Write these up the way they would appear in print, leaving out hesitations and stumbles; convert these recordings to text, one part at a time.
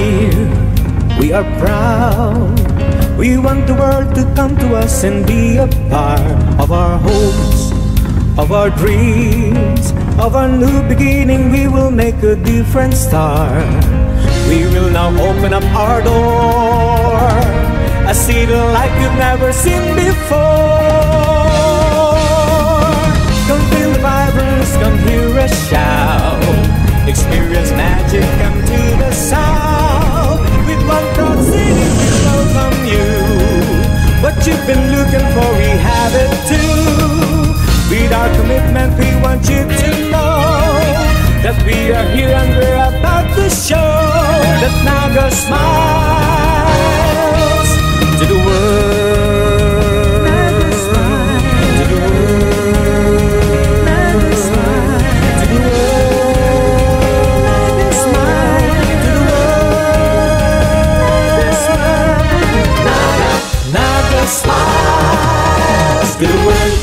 here, we are proud. We want the world to come to us and be a part of our hopes, of our dreams, of our new beginning. We will make a different start. We will now open up our door, a city like you've never seen before. Come feel the vibrance, come hear us shout. Experience magic, come to the south. With one proud city we welcome you. What you've been looking for, we have it too. With our commitment, we want you to know that we are here and we're about to show that Naga smiles to the world. Naga smiles to the world. Naga smiles to the world. Naga smiles to the world. Naga smiles to the world.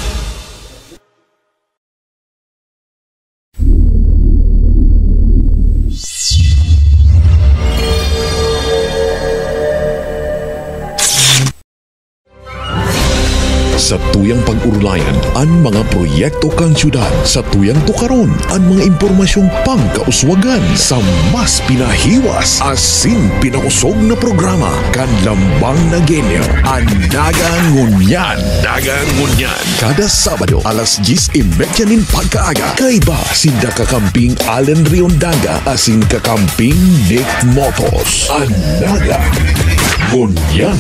Sa tuyang pag-urulayan, ang mga proyekto kang syudad. Sa tuyang tukaron, ang mga impormasyong pangkauswagan. Sa mas pinahiwas, asin pinausog na programa. Kanlambang na genyo, ang Dagangunyan. Dagangunyan. Kada Sabado, alas 10:30 nin pagkaaga. Kay ba, sinda kakamping Allen Riondaga, asin kakamping Nick Motos. Ang Dagangunyan.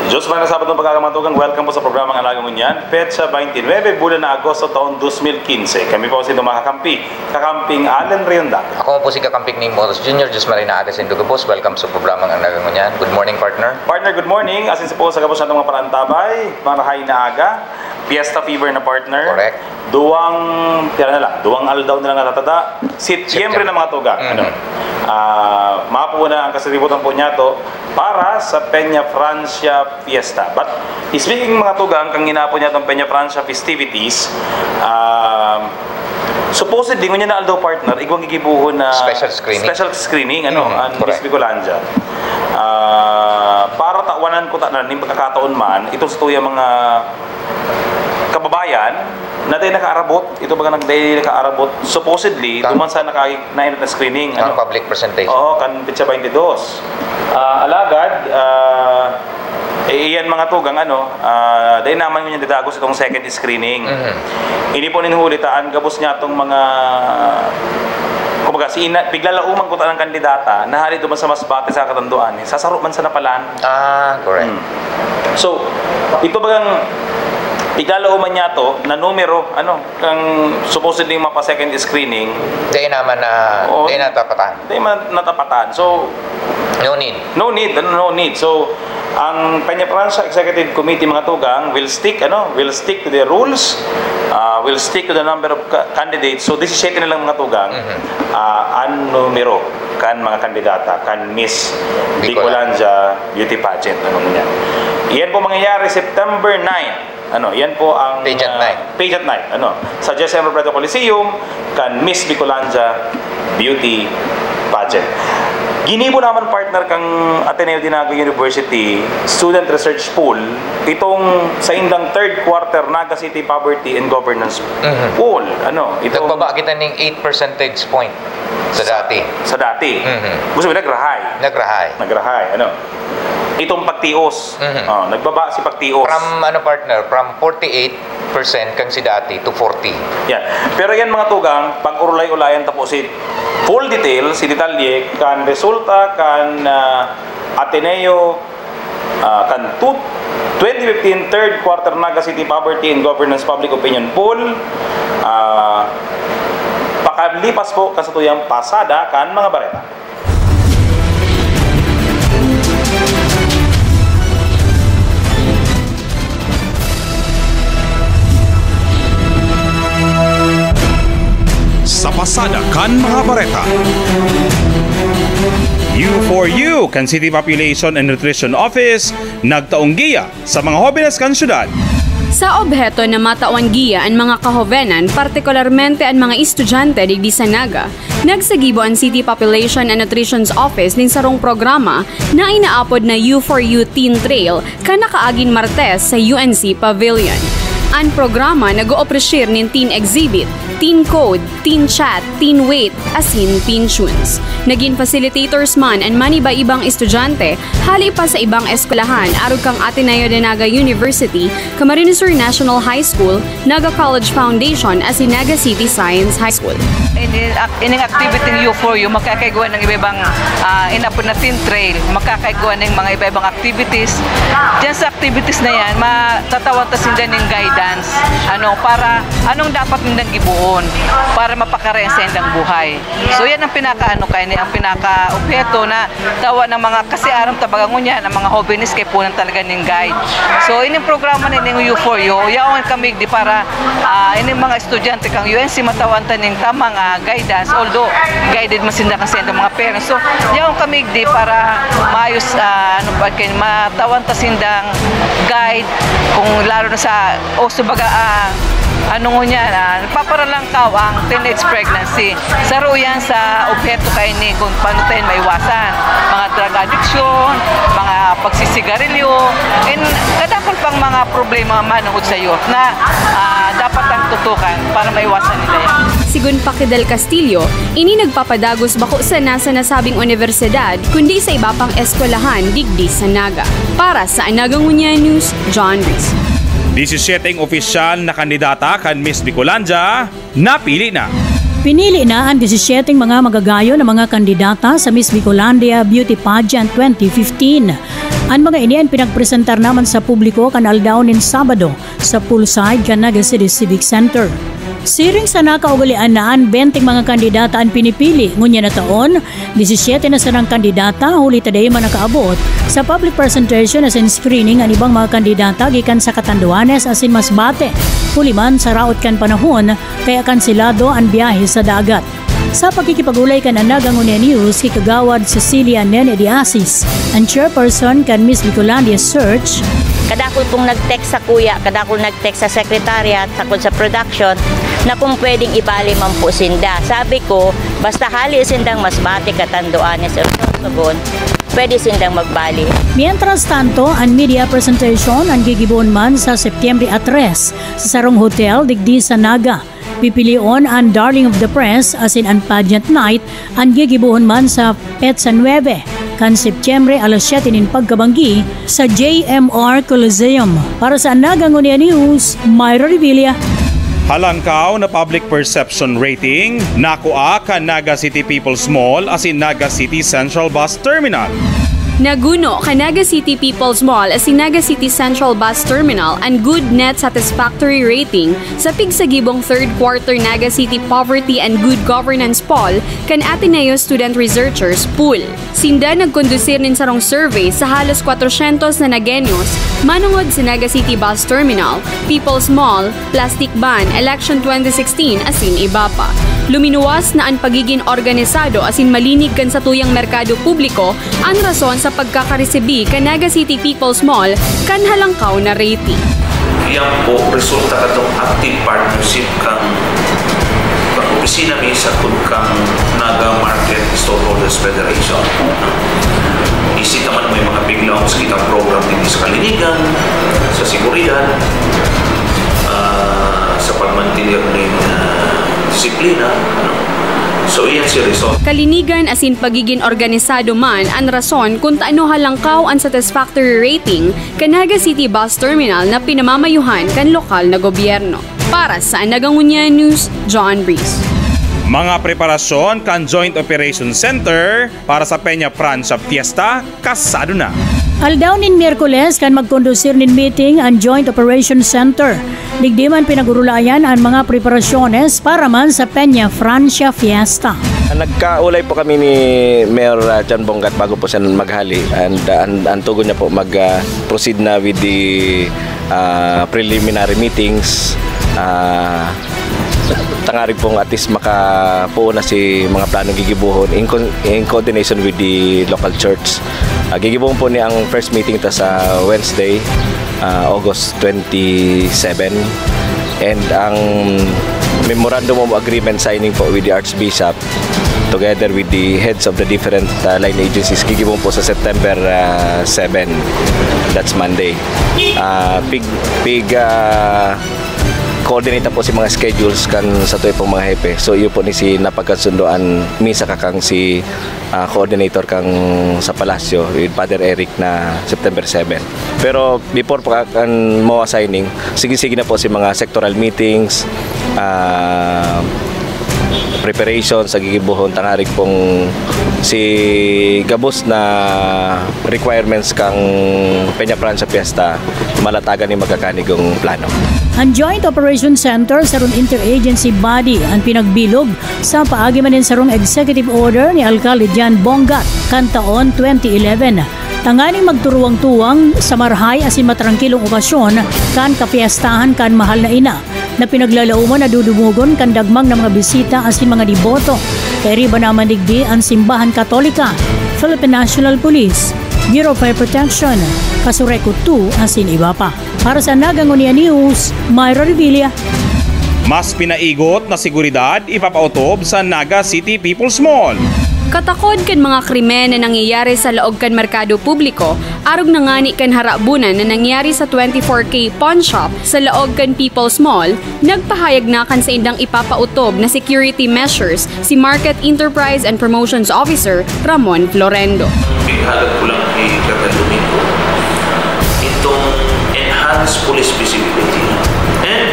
Diyos mga Sabado ng pagkakamatugan, welcome po sa programang Alagang Unyan. Petsa 29, bulan na Agosto taon 2015. Kami po si mga kakampi, kakamping Allen Riondaga. Ako po si kakamping Nick Motos Jr. Diyos Marina Agas Indugabos. Welcome sa programang Alagang Unyan. Good morning, partner. Partner, good morning. Asin po sa kapos natin mga parantabay, marahay na aga, Fiesta Fever na partner. Correct. Duwang aldaw na lang natatada. Siyempre na mga tuga. Mapo na ang kasalibutan po niya to para sa Peña Francia Fiesta. But speaking mga tuga, ang kanginapo niya itong Peña Francia festivities, supposedly ngun niya na aldaw partner, igwang gigibuhon na special screening ang Miss Bicolandia. Para tawanan ko na ning pagkakataon man, ito sa tuya mga kababayan na tayo nakaarabot, ito baga nagday nakaarabot, supposedly, duman sa nakainit na screening. Public presentation. Oo, kan Petsa 22. Alagad, iyan mga tugang, dahil naman yung didagos itong second screening. Hindi po ninuhulitaan, gabos niya itong mga, kumbaga, biglalauman ko ng kandidata, nahali duman sa Masbate sa Katanduan, sasaro man sa Napalan. Correct. So, ito bagang, iglalauman niya to na numero, kang supposedly mapa second screening. Dahil naman na, dahil natapatan. Dahil natapatan. So, no need. So, ang Peña Francia Executive Committee mga tugang will stick to the rules, will stick to the number of candidates. So, 17 na lang mga tugang, ang numero kan mga kandidata, kan Miss Bicolandia Beauty Pageant. Iyan po mangyayari September 9. Yan po ang pageant night. Sa Jesem Robredo Coliseum kan Miss Bicolandia Beauty Pageant. Ginibo naman partner kang Ateneo Dinago University Student Research Pool itong sa indang third quarter Naga City Poverty and Governance Pool. Nagbaba kita ng 8 percentage point sa dati. Gusto mo nagrahay. Itong pagtios. Nagbaba si pagtios. From partner, from 48% kang si dati to 40. Yan. Pero yan mga tugang, pag urulay-ulayan tapos si full detail, si detalye kan resulta kan Ateneo kan 2015 third quarter Naga City Poverty and Governance Public Opinion Poll. Pakalipas po kasatuyang pasada kan mga bareta. pasada kan mga bareta. U4U kan City Population and Nutrition Office nagtaonggiya sa mga hobenes kan syudad. Sa obheto na matawangiya ang mga kahovenan, partikularmente ang mga estudyante digdi sa Naga, nagsagibo ang City Population and Nutrition Office ning sarong programa na inaapod na U4U Teen Trail kan nakaagin Martes sa UNC Pavilion. Ang programa nag-oopresyir nin teen exhibit, teen code, teen chat, teen weight, asin teen tunes. Naging facilitators man ang maniba-ibang estudyante, hali pa sa ibang eskwelahan arog kang Ateneo de Naga University, Camarines Sur National High School, Naga College Foundation, asin Naga City Science High School. Ining activity ng U4U, makakaiguan ng iba-ibang inapod na teen trail, makakaiguan ng mga iba-ibang activities. Diyan sa activities na yan, matatawantasin din ng guidance, para anong dapat nindang gibuon para mapakarean sa indang buhay. So yan ang ang pinaka-objeto na tawa ng mga kasi aram tabagangon yan, ang mga hobinis kay punan talaga ng guide. So ining programa na ining U4U, yawan kami di para ining mga estudyante kang UNC matawantan ng tamang guidance, although guided masinda kasi ang mga parents. So yawan kami di para maayos matawanta sindang guide kung lalo na sa nagpaparalang ang teenage pregnancy. Saro yan sa objeto kayo ni kung paano tayo maiwasan. Mga drug addiction, mga pagsisigarilyo, and kadakol pang mga problema manungod sa iyo na dapat ang tutukan para maiwasan nila yan. Sigun Paquidel Castillo, ini nagpapadagos bako sa nasa nasabing universidad kundi sa iba pang eskwelahan digdi sa Naga. Para sa Naga Ngunya News, John Reese. 17 opisyal na kandidata kan Miss Bicolandia napili na. Pinili na ang 17 mga magagayo na mga kandidata sa Miss Bicolandia Beauty Pageant 2015. Ang mga ini ang pinagpresentar naman sa publiko kan aldaw nin Sabado sa poolside kan Naga City Civic Center. Siring sa nakaugalian naan 20 mga kandidata ang pinipili. Ngunya na taon, 17 na sanang kandidata huli taday man nakaabot sa public presentation as in screening ang ibang mga kandidata gikan sa Catanduanes asin Masbate. Huli man sa raot kan panahon kaya kansilado ang biyahe sa dagat. Sa pagkikipagulay kan Naga Ngunya News, kikagawad Cecilia Nene de Asis, ang chairperson kan Miss Bicolandia Search. Kadakol pong nag-text sa kuya, kadakol nag-text sa secretariat, takol sa production, na kung pwedeng ibali man po sinda. Sabi ko, basta hali sindang Masbate, Catanduanes, o Sorsogon, pwede sindang magbali. Mientras tanto, ang media presentation ang gigibon man sa Setyembre 3 sa Sarong Hotel, digdi sa Naga. Pipilion ang Darling of the Press as in ang pageant night ang gigibuhon man sa Petsa 9 kan Setyembre 7 nin pagkabanggi sa JMR Coliseum. Para sa Naga Ngunya News, Myra Revilla. Halangkaw na public perception rating nakuha kan Naga City People's Mall as in Naga City Central Bus Terminal. Naguno ka Naga City People's Mall as in Naga City Central Bus Terminal and good net satisfactory rating sa pigsagibong third quarter Naga City Poverty and Good Governance Poll kan Ateneo Student Researchers Pool. Sinda nagkondusir nin sarong survey sa halos 400 na nagenyos manungod sa Naga City Bus Terminal, People's Mall, Plastic Ban, Election 2016 asin iba pa. Luminuwas na ang pagiging organisado asin malinig kan sa tuyang merkado publiko ang rason sa pagkakaresibi kan Naga City People's Mall kan halangkaw na rating. Yan po resulta katong active partnership kang opisina misa kang Naga Market Storeholders Federation. Isip naman may mga biglaong sa kitang program din sa kalinigan, sa seguridad, sa pagmantilir ng disiplina. So iyan si result. Kalinigan asin pagiging organisado man ang rason kung taano halangkaw ang satisfactory rating kan Naga City Bus Terminal na pinamamayuhan kan lokal na gobyerno. Para sa Naga Ngunya News, John Reese. Mga preparasyon kan Joint Operation Center para sa Peña Francia Fiesta kasado na. Aldaw nin Miyerkules kan magkondusir nin meeting ang Joint Operation Center. Digdi man pinagurulayan ang mga preparasyones para man sa Peña Francia Fiesta. Nagkaulay po kami ni Mayor John Bongat bago po siya maghali and ang tugon niya po mag-proceed na with the preliminary meetings tangarig pong at least makapuo na si mga planong gigibuhon in coordination with the local church. Gigibuhon po ni ang first meeting ta sa Wednesday, August 27, and ang memorandum of agreement signing po with the Archbishop together with the heads of the different line agencies gigibuhon po sa September 7. That's Monday. Coordinate po si mga schedules kan sa tuwi pong mga hepe. So iyo po ni si napagkasundoan misa kakang si coordinator kang sa palasyo with Father Eric na September 7. Pero before pa kan mo signing, sige na po si mga sectoral meetings, preparation sa gigibuhon tangarig pong si gabos na requirements kang Peña Francia Fiesta malatagan ni magkakanigong plano. Ang Joint Operations Center sa ron interagency body ang pinagbilog sa paagimanin sa rong executive order ni Alcalde Jan Bongat kan taon 2011. Tanganing magturuwang-tuwang sa marhay asin matrangkilong okasyon kan kapiestahan kan mahal na ina na pinaglalauman na dudumugon kan dagmang ng mga bisita asin mga diboto. Kay riba naman digdi ang Simbahan Katolika, Philippine National Police, Bureau of Fire Protection, Kasureko 2 asin iba pa. Para sa Nagangonia News, Myra Revilla. Mas pinaigot na seguridad ipapautob sa Naga City People's Mall. Katakod kan mga krimen na nangyayari sa laog kan merkado publiko, arog na ngani kan harabunan na nangyari sa 24K pawn shop sa laog kan People's Mall, nagpahayag na kan sa indang ipapautob na security measures si Market Enterprise and Promotions Officer Ramon Florendo. Bighalag ko lang kay Captain Domingo itong enhanced police visibility and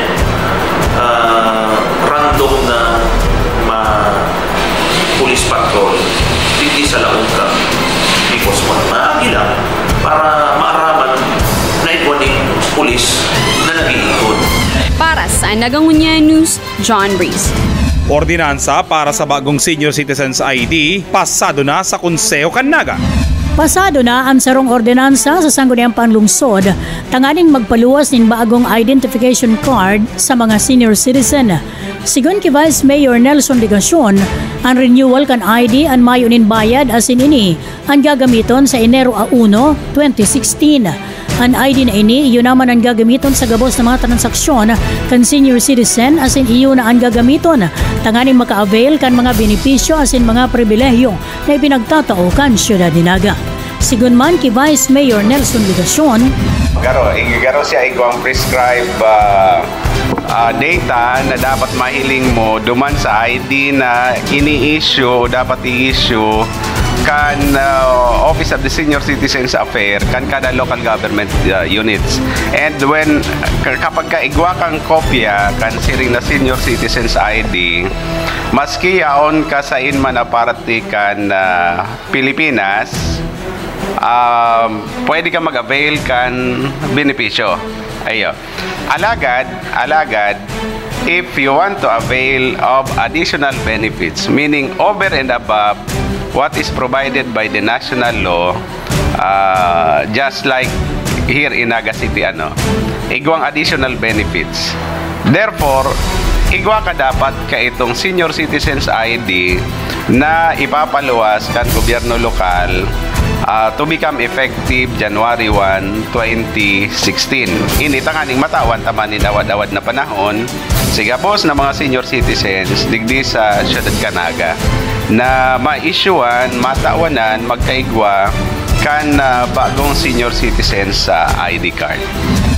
random na police patrol hindi sa laong ka People's Mall. Maagi lang para maaraman na ikuaning police na nag-iikot. Para sa Nagangonia News, John Breeze. Ordinansa para sa bagong Senior Citizens ID pasado na sa Konseho kan Naga. Pasado na ang sarong ordinansa sa Sangguniang Panlungsod, tanganing magpaluwas nin bagong identification card sa mga senior citizen. Sigon kay Vice Mayor Nelson Ligacion, ang renewal kan ID ang mayunin bayad asin ini ang gagamiton sa Enero 1, 2016. Ang ID na ini, iyon naman ang gagamiton sa gabos ng mga transaksyon kan senior citizen asin iyon na ang gagamiton. Tanganing maka-avail kan mga benepisyo asin mga pribilehyo na ipinagtatao kan Siyudad ni Naga. Sigun man kay Vice Mayor Nelson Ligacion, Garo siya igwang prescribe data na dapat mahiling mo duman sa ID na ini-issue o dapat i-issue kan Office of the Senior Citizens Affairs kan kada local government units. And when kapag kaigwa kang kopya kan siring na Senior Citizens ID, maski yaon ka sa inman aparati kan Pilipinas, pwede ka mag-avail kan benepisyo. Ayo. Alagad, if you want to avail of additional benefits, meaning over and above what is provided by the national law, just like here in Naga City, igwang additional benefits. Therefore, igwa ka dapat ka itong Senior Citizens ID na ipapaluwas kan gobyerno lokal to become effective January 1, 2016. Initanganing matawan taman awad-awad na panahon sigapos na mga senior citizens digdi sa Siyudad Canaga na ma-issuean, matawanan, magkaigwa kan bagong senior citizens sa ID card.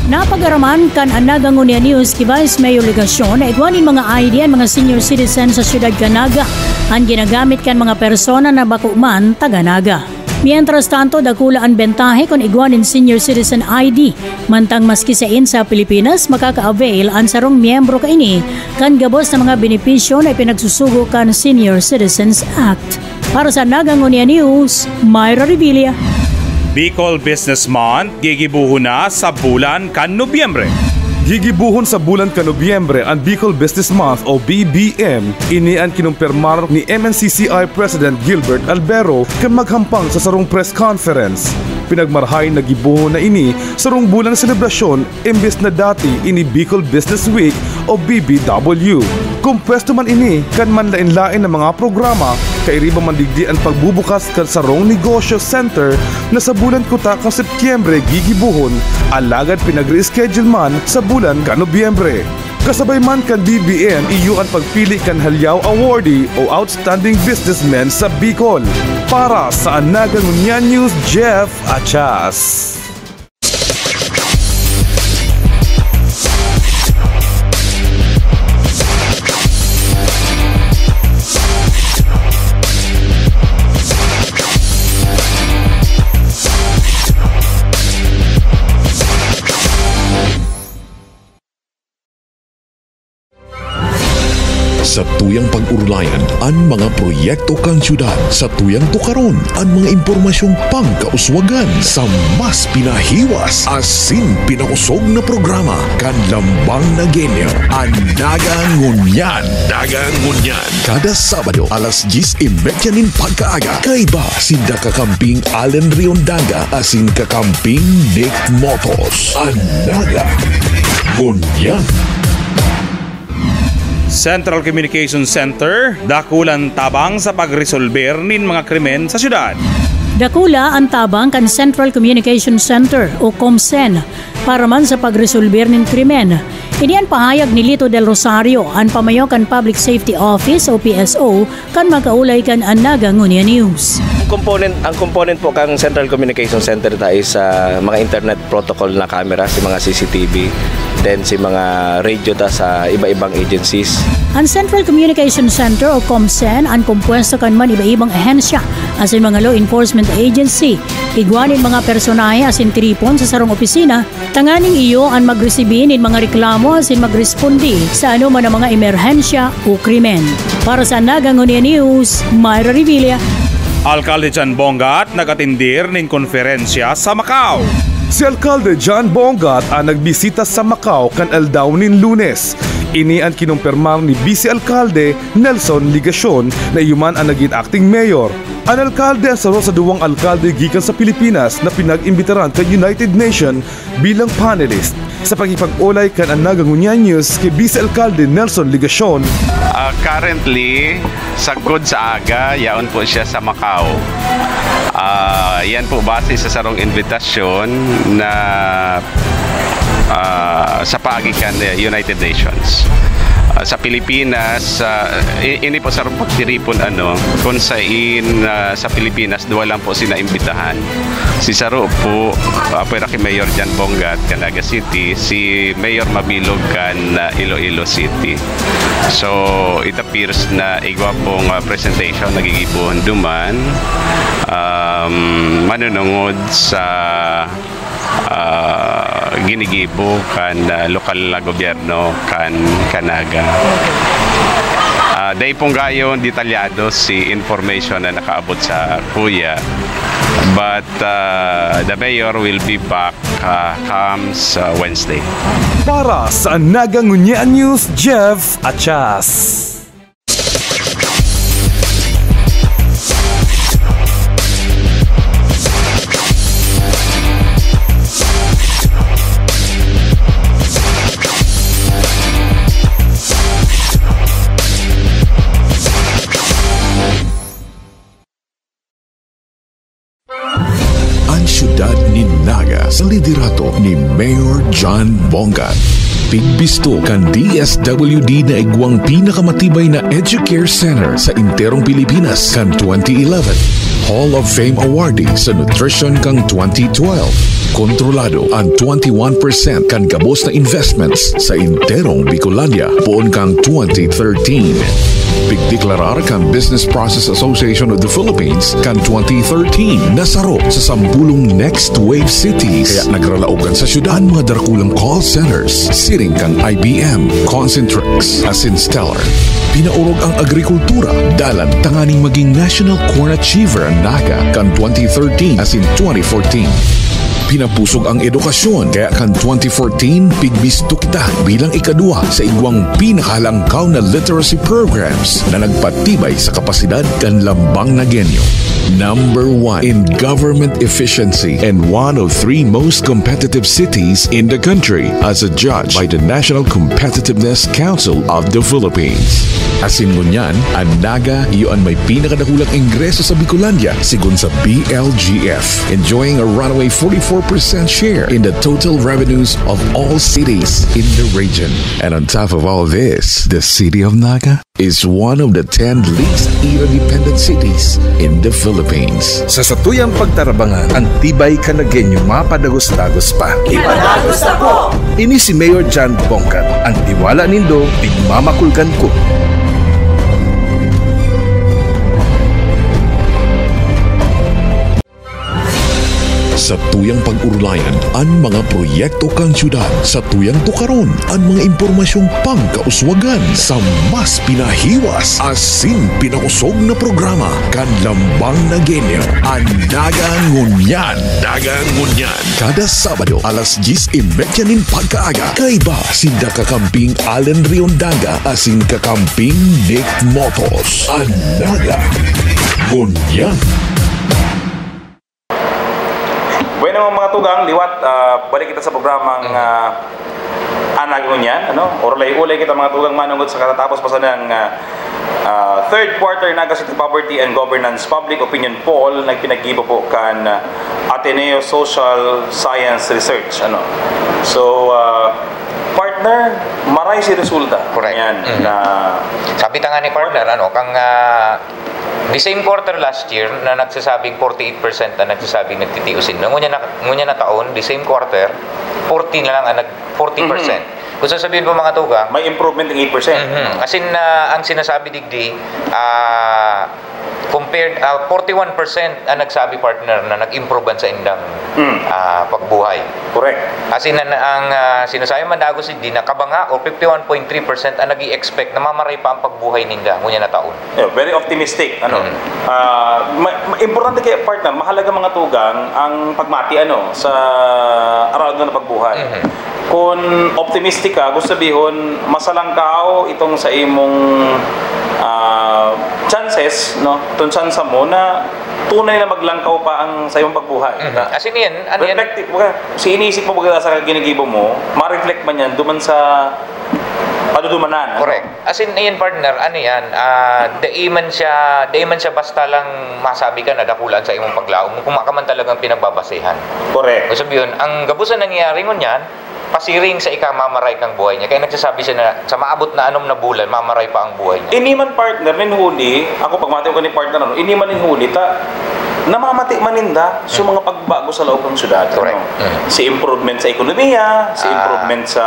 Napagaraman kan ang Nagangonia News kay Vice Mayor Ligacion na igwanin mga ID ang mga senior citizens sa Siyudad Canaga ang ginagamit kan mga persona na bakuman taga Naga. Mientras tanto, dakula ang bentahe kung igwanin senior citizen ID. Mantang maski sa Pilipinas, makaka-avail ang sarong miyembro kaini kan gabos na mga benepisyo na ipinagsusugo kan Senior Citizens Act. Para sa Nagangonia News, Myra Revilla. Bicol Business Month gigibuhon na sa bulan kan Nobyembre. Gigibuhon sa bulan ka Nobyembre ang Bicol Business Month o BBM. Ini ang kinumpirmar ni MNCCI President Gilbert Albero kan maghampang sa sarong press conference. Pinagmarhay na gibuhon na ini sa rong bulang selebrasyon imbes na dati ini Bicol Business Week o BBW. Kung pwesto man ini kan manlain-lain ng mga programa kay riba mandigdi ang pagbubukas kan sa rong negosyo center na sa bulan kuta kang Setyembre gigibuhon alagad pinag-reschedule man sa bulan ka Nobyembre. Kasabay man kan BBM iyo ang pagpili kan Halyaw Awardee o Outstanding Businessman sa Bicol. Para sa Anaga Ngunya News, Jeff Achas. Sa tuyang pag-urlayan, ang mga proyekto kang syudad. Sa tuyang tukaron, ang mga impormasyong pangkauswagan. Sa mas pinahiwas, asin pinakusog na programa. Kanlambang na genyo, Anaga Ngunyan. Anaga Ngunyan. Kada Sabado, alas 10:30 nin pagkaaga. Kaiba, sinda kakamping Allen Riondaga, asin kakamping Nick Motos. Anaga Ngunyan. Central Communication Center, dakulan tabang sa pagresolber nin mga krimen sa syudad. Dakula ang tabang kan Central Communication Center o COMCEN para man sa pagresolber nin krimen. Inian pahayag ni Lito Del Rosario ang pamayo kan Public Safety Office o PSO kan makaulay kan Anaga Ngunya News. Ang component po kang Central Communication Center tayo sa mga internet protocol na camera, si mga CCTV, then si mga radio ta sa iba-ibang agencies. Ang Central Communication Center o COMCEN ang kumpuesto kan man iba-ibang ahensya asin mga law enforcement agency. Igwanin mga personahe asin tripon sa sarong opisina, tanganing iyo ang magresibin in mga reklamo asin magrespondi sa ano man ang mga emerhensya o krimen. Para sa Anaga Ngunya News, Myra Revilla. Alcalde John Bongat nagatindir nin konferensya sa Macau. Si Alcalde John Bongat ang nagbisita sa Macau kan aldaw nin Lunes. Ini ang kinumpirmar ni Vice Alcalde Nelson Ligacion na iyuman ang naging acting mayor. Ang alkalde ang saro sa duwang alkalde gikan sa Pilipinas na pinag-imbitaran kay United Nations bilang panelist sa pagipag-ulay kan Anaga Ngunya News kay Vice Alcalde Nelson Ligacion. Currently, sagod sa aga, yaon po siya sa Macau. Yan po base sa sarong invitasyon na sa paagikan ng United Nations. Sa Pilipinas, ini po sa pagtiripon kung sa Pilipinas duwa lang po sinaimbitahan. Si Saro po pwera kay Mayor John Bongat kan Naga City, si Mayor Mabilog kan Iloilo City. So it appears na igwa pong presentation nagigibuhon duman manunungod sa ginigibo kan lokal na gobyerno kan Naga. Day pong gayon detalyado si information na nakaabot sa kuya, but the mayor will be back comes Wednesday. Para sa Anaga Ngunya News, Jeff Achas. Siyudad ni Naga sa liderato ni Mayor John Bongat. Pigbisto kan DSWD na igwang pinakamatibay na Educare Center sa interong Pilipinas kan 2011. Hall of Fame awardee sa Nutrition kang 2012. Kontrolado ang 21% kan gabos na investments sa interong Bicolandia poon kang 2013. Pigdeklarar kan Business Process Association of the Philippines kan 2013 nasaro sa 10 Next Wave Cities. Kaya nagralaogan sa syudad mga darkulang call centers, siring kan IBM, Concentrix, asin Stellar. Pinaurog ang agrikultura, dalan tanganing maging National Corn Achiever ang Naga kan 2013 asin 2014. pinapusog ang edukasyon. Kaya kan 2014, pigbisto kita bilang ikadua sa igwang pinakalangkaw na literacy programs na nagpatibay sa kapasidad kan lambang na genyo. Number 1 in government efficiency and one of 3 most competitive cities in the country as adjudged by the National Competitiveness Council of the Philippines. Asin ngunyan, ang Naga iyon may pinakadakulang ingreso sa Bicolandia sigun sa BLGF, enjoying a runaway 44% share in the total revenues of all cities in the region. And on top of all this, the city of Naga is one of the 10 least ERA-dependent cities in the Philippines. Sa satuyang pagtarabangan, ang tibay kanagenyo mapadagos-dagos pa. Ipadagos na po! Ini si Mayor John Bongkat, ang tiwala nindo, tigmamakulkan ko. Sa tuyang pag-urulayan, ang mga proyekto kang syudad. Sa tuyang tukaron, ang mga impormasyong pangkauswagan. Sa mas pinahiwas, asin pinakusog na programa. Kanlambang na genyo. Ang Dagangunyan. Dagangunyan. Kada Sabado, alas 10:30 nin pagkaaga. Kaiba, sinda kakamping Allen Riondaga, asin kakamping Nick Motos. Ang Dagangunyan. Bueno mga tugang, liwat, balik kita sa programang Anagunyan, ano? Urlay-ulay kita mga tugang manungod sa katatapos pa sa ng third quarter Naga City Poverty and Governance Public Opinion Poll nagpinagibo po kan Ateneo Social Science Research, ano. So partner, maray si resulta. Correct. Yan, na sabi ta nga ni partner, ano, kang the same quarter last year na nagsasabing 48% na nagsasabing nagtitiusin. Ngunya na taon, the same quarter, 40 na lang ang 40%. Kung sasabihin po mga tuga, may improvement ng 8%. As in, ang sinasabi digdi, compared 41% ang nagsabi partner na nag-improve sa indang pagbuhay. Correct. As in, ang sinasabi Mandagos di nakabanga o 51.3% ang nag-i-expect na mamaray pa ang pagbuhay ninda ngunya na taon. Yeah, very optimistic, ano. Importante kay partner, mahalaga mga tugang ang pagmati, ano, sa araw na pagbuhay. Kung optimistic ka, gusto sabihin masalangkaw itong sa imong chances, no, tun chansa mo na tunay na maglangkaw pa ang sa imong pagbuhay. As in yan, ano yan? Reflective, si iniisip mo pagkata sa ginigibo mo, ma-reflect man yan duman sa padudumanan. Correct. As in, yan partner, ano yan, daiman siya basta lang masabi ka na dakulan sa imong paglaom kung makaman talagang pinagbabasehan. Correct. So sabi yun, ang gabusan nangyayari ngunyan, pasiring sa mamaray kang buhay niya. Kaya nagsasabi siya na sa maabot na 6 na bulan, mamaray pa ang buhay niya. Iniman partner, ninhuli, ako pagmati ko ni partner, ano, iniman ninhuli, namamati maninda sa mga pagbago sa loob ng syudad. Correct. Ano? Si improvement sa ekonomiya, si improvement sa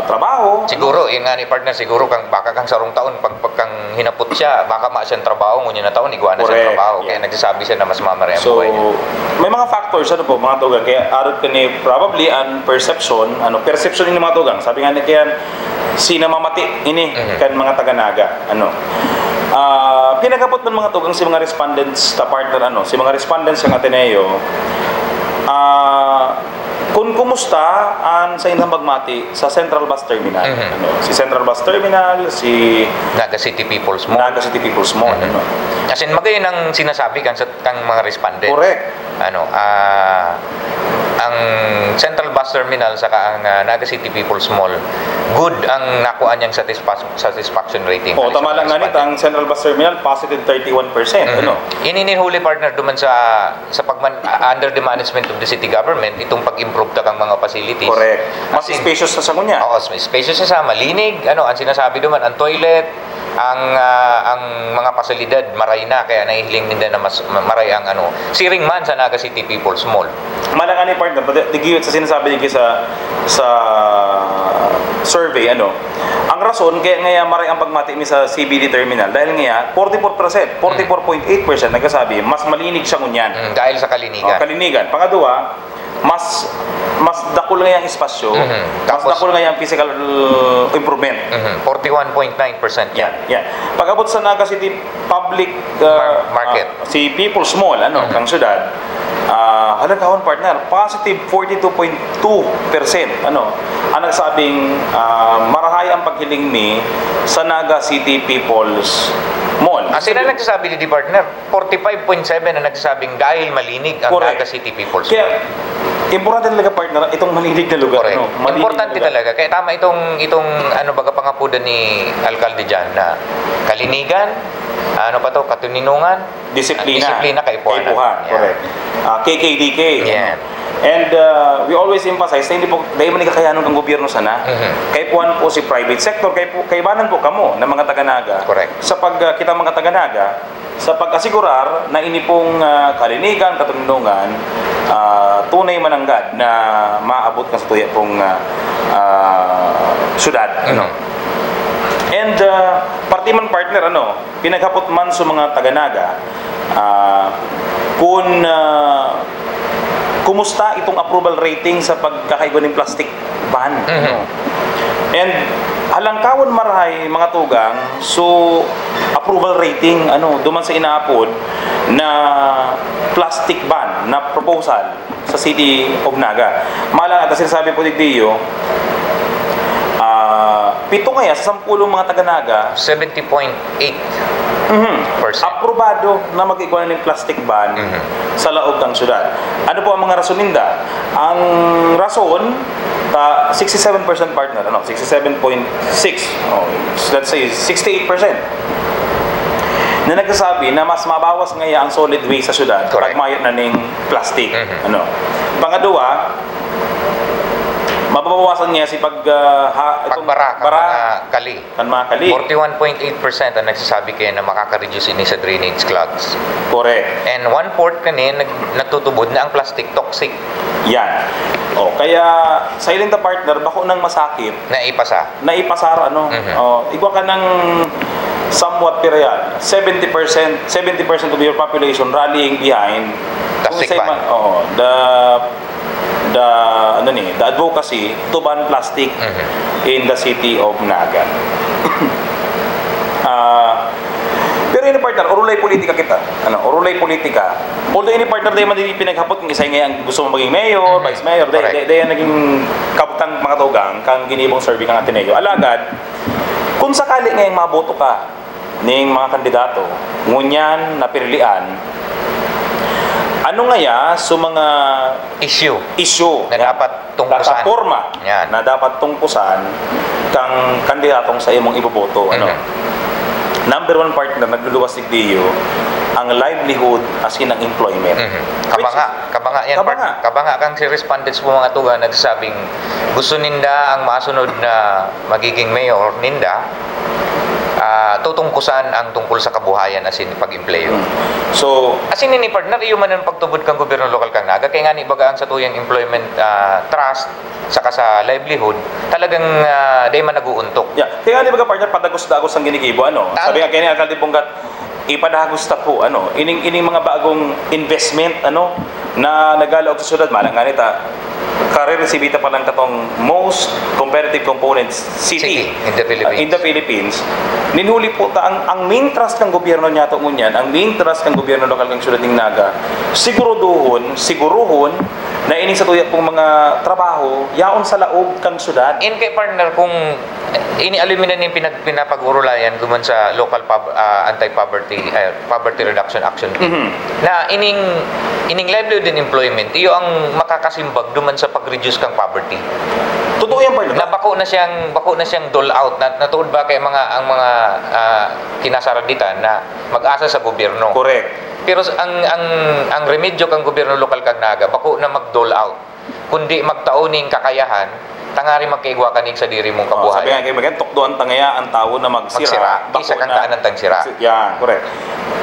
trabaho. Siguro, yun nga ni partner, siguro baka kang sarong taon, pag kang hinapot siya, baka siyang trabaho, ngunyan na taon, iguan na siyang trabaho. Kaya nagsasabi siya na mas mamaray ang buhay niya. May mga factors, ano po, mga tugang, kaya arot ka ni probably ang perception ini mga tugang. Sabi nga ni kaya, sinamamati ini kan mga taga-Naga, ano. Pinagapot man mga tugang si mga respondents ta partner, ano, si mga respondents ng Ateneo, kung kumusta ang sa inyong magmati sa Central Bus Terminal, ano, si Central Bus Terminal, si Naga City People's Mall. Ano. As in, magayon ang sinasabi kang mga respondents. Correct. Ano, ang Central Bus Terminal saka ang Naga City People's Mall, good ang nakuha niyang satisfaction rating. Tama lang nga nito, ang Central Bus Terminal positive 31%, ano. Ininihuli partner duman sa under the management of the city government itong pag-improve kang mga facilities. Correct. Mas spacious na sa kunya. Oo, spacious na sa malinig, ano, ang sinasabi duman, ang toilet, ang mga pasilidad maray na, kaya nahihiling din na mas maray ang ano, siring man sa Naga City People's Mall. Malang ni partner, digiyot sa sinasabi niya sa survey, ano, ang rason kaya ngayon maray ang pagmati mi sa CBD terminal dahil ngayon 44%, 44.8% nagsasabi mas malinig siya ngunyan. Dahil sa kalinigan. Kalinigan. Pangadua, mas dakol nga yung espasyo, mas dakol nga yung physical improvement. 41.9%. Yan. Pag-abot sa Naga City Public Market, si People's Mall, ano, kang syudad, halagahon partner, positive 42.2%. Ano, ang nagsabing marahay ang paghiling mi sa Naga City People's Mall. Sila nagsasabi ni partner, 45.7 na nagsasabing dahil malinig ang Naga City People's Mall. Kaya, importante talaga partner, itong malinig na lugar. Ano, importante talaga. Kaya tama itong ano baga pangapudan ni Alkalde dyan na kalinigan, ano pa to, katuninungan, disiplina kaipuhanan. Correct. KKDK. Yeah. And we always emphasize na hindi po dahil man kakayanan ng gobyerno sana. Kaipuhan po si private sector, kaibanan po kamo ng mga taga-Naga. Correct. Sa kita mga taga-Naga, sa pagkasigurar na ini pong kalinigan, katuninungan, tunay mananggad na maabot ka sa tuya pong syudad. And party man partner, pinaghapot man sa mga taga-Naga kung kumusta itong approval rating sa pagkakaigo ng plastic ban. And halangkawon marahay mga tugang so approval rating duman sa inaapod na plastic ban na proposal sa City of Naga. Maalala at sinasabi po digdiyo 7 kaya sa 10 mga taga-Naga 70.8% aprobado na mag-igwa ng plastic ban sa laog ng syudad. Ano po ang mga rason ninda? Ang rason 67% partner, 67.6, let's say 68% na nagsasabi na mas mabawas ngaya ang solid waste sa syudad pag mayot na ning plastic. Pangalawa, mababawasan niya si pagbara kan mga kali. 41.8% ang nagsasabi kayo na makaka-reduce ini sa drainage clogs. Correct. And 1/4 kanin nagtutubod na ang plastic toxic. Yan. Kaya silent na partner bako nang masakit naipasar igwa ka ng somewhat period 70% of your population rallying behind plastic ban. The advocacy to ban plastic in the City of Naga. Pero ini partner, urulay politika kita. Urulay politika. Although ini partner day man din pinaghapot ng isa nga ang gusto mo maging mayor, vice mayor, day naging kabutang mga tugang kang ginibong survey kang Ateneo. Alagad, kung sakali ngayong maboto ka ning mga kandidato, ngunyan na pirilian, ano ngaya so mga issue na dapat tungkusan na dapat tungkusan kang kandidatong sa imong iboboto number 1 partner nagluluwas digdiyo ang livelihood as in ang employment. Kabanga yan. Kabanga kang si respondents mo mga tuga nagsasabing gusto ninda ang masunod na magiging mayor ninda tutungkusan ang tungkol sa kabuhayan as in pag-empleyo. So, as in ni partner, iyo man ang pagtubod kang gobyerno lokal kang Naga, kaya nga ni bagaan sa tuyang employment trust, saka sa livelihood, talagang day man nag-uuntok. Kaya nga ni baga partner, padagos-dagos ang ginigibo, sabi nga kaya ni Alkalde Punggat, ipadagos ta po, ining mga bagong investment, na nagalaog sa syudad, malang nga nita, kare-resibita pa lang katong most competitive components city in the Philippines. Ninhuli po ta ang main trust ng gobyerno niya to ngunyan, ang main trust ng gobyerno lokal ng syudad ng Naga. Siguruhon na ining sa tuya pong mga trabaho yaon sa laog kang syudad. In kay partner kung ini-alumina ni pinapag-urulayan guman sa local anti-poverty poverty reduction action na ining livelihood and employment iyo ang makakasimbag duman sa pag-reduce kang poverty. Totoo yan partner. Na bako na siyang dole out na tuod ba kay ang mga kinasaraditan na mag-asa sa gobyerno. Correct. Pero ang remedyo kang gobyerno lokal kang Naga bako na mag-dole out kundi magtauning kakayahan tangari magkaigwa kanig sa diri mong kabuhayan. Sabi nga kayo maganda, tukdoan tangaya ang tao na magsira. Isa kang taan ng sira. Yan, correct.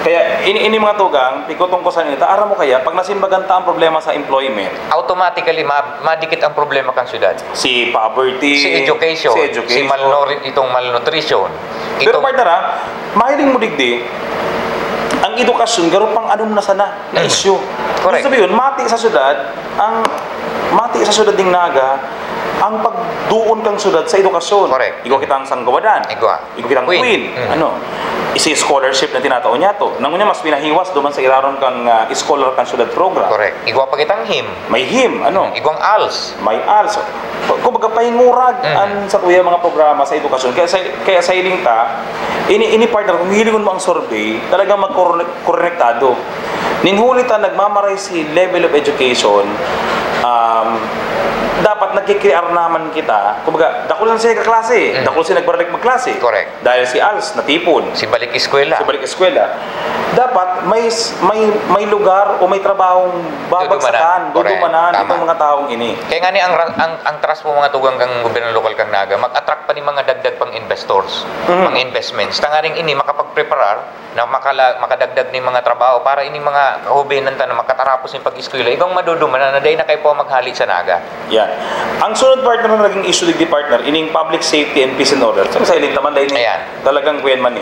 Kaya, ini mga tugang, pikotong ko sa nito, ara mo kaya, pag nasimbaganta ang problema sa employment, automatically, madikit ang problema kang syudad. Si poverty, si education, si malnutrition. Pero partner mahiling mo digdi, ang edukasyon, garo pang anong na sana, na issue. Correct. Sabi yun, mati sa syudad ding Naga, ang pagduon kang syudad sa edukasyon. Correct. Ikaw kitang sanggawadan. Ikaw kitang queen. isa scholarship na tinataon niya to. Nangunya mas pinahiwas duman sa ilaron kang scholar kan syudad program. Correct. Igwa pa kitang him. May him, ano? Igwang ALS. May ALS. Kung baga pahingurag sa kuya mga programa sa edukasyon. Kaya sa iling ta, ini partner, kung hilingon mo ang survey, talagang magkorektado. Ninhuli ta nagmamaray si level of education, dapat nagkikrear naman kita. Kumbaga, dako lang siya kaklase. Dako siya nagbalik magklase. Correct. Dahil si ALS natipon. Si balik eskwela. Dapat may lugar o may trabahong babagsakan, dudumanan itong mga taong ini. Kaya nga ni ang trust mo mga tugang kang gobyerno lokal kang Naga, mag-attract pa ni mga dagdag pang investors, mga investments. Tangaring ini makapagpreparar na makadagdag ni mga trabaho para ini mga kahubinan ta na makatarapos ng pag-eskwela. Ibang madudumanan na dahil na kayo po maghali sa Naga. Yan. Ang sunod partner na naging issue di partner, ining public safety and peace and order. So sa iling taman dahil talagang kuyan man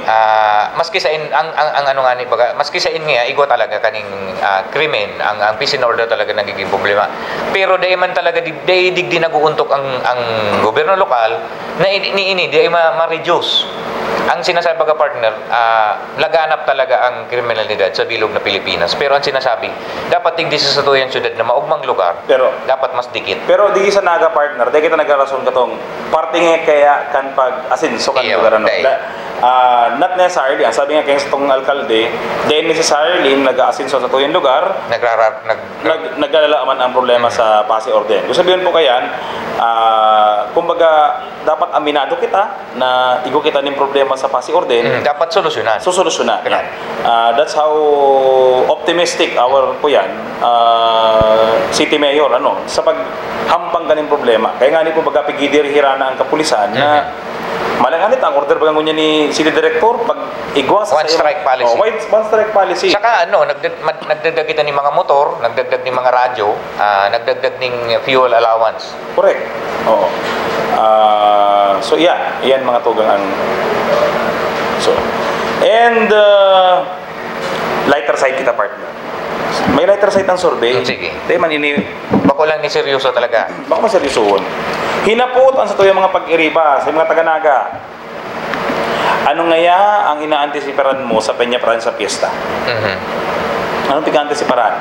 maski sa ang ano nga ni baga, maski sa nga igwa talaga kaning krimen, ang peace and order talaga nagiging problema. Pero dahil man talaga digdi naguuntok ang gobyerno lokal na ini di ma-reduce. Ang sinasabi baga partner, laganap talaga ang kriminalidad sa bilog na Pilipinas. Pero ang sinasabi, dapat tigdi sa tuyang syudad na maugmang lugar, pero dapat mas dikit. Pero di sa Naga partner, dahil kita nagarason katong parte nga kaya kan pag-asinso kan lugar ano. Not necessarily, ang sabi nga kaya sa itong alkalde, dahil necessarily nag-aasinso sa tuyang lugar, naglalaaman ang problema sa Pasi Orden. Kung sabihin po kayan, kumbaga, dapat aminado kita na igo kita ng problema sa Pasi Orden. Dapat solusyonan. Solusyonan. That's how optimistic our po yan, City Mayor, sa paghampang ganing problema. Kaya nga ni po baga pigidiri-hirana ang kapulisan na malanganit ang order bagang niya ni City Director pag igwa sa one strike policy. One strike policy. Saka nagdagdag kita ni mga motor, nagdagdag ni mga radyo, nagdagdag ning fuel allowance. Correct. Oo. So yan mga tugang ang and lighter side kita partner. May lighter side ang survey. Sige. Dahil man ini bako lang ni seryoso talaga. Bako man seryosoon. Hinapot ang sa tuyang mga pag-iriba sa mga taga-Naga. Ano ngaya ang ina-antisiparan mo sa Peña-Pran sa piyesta? Anong pika-antisiparan?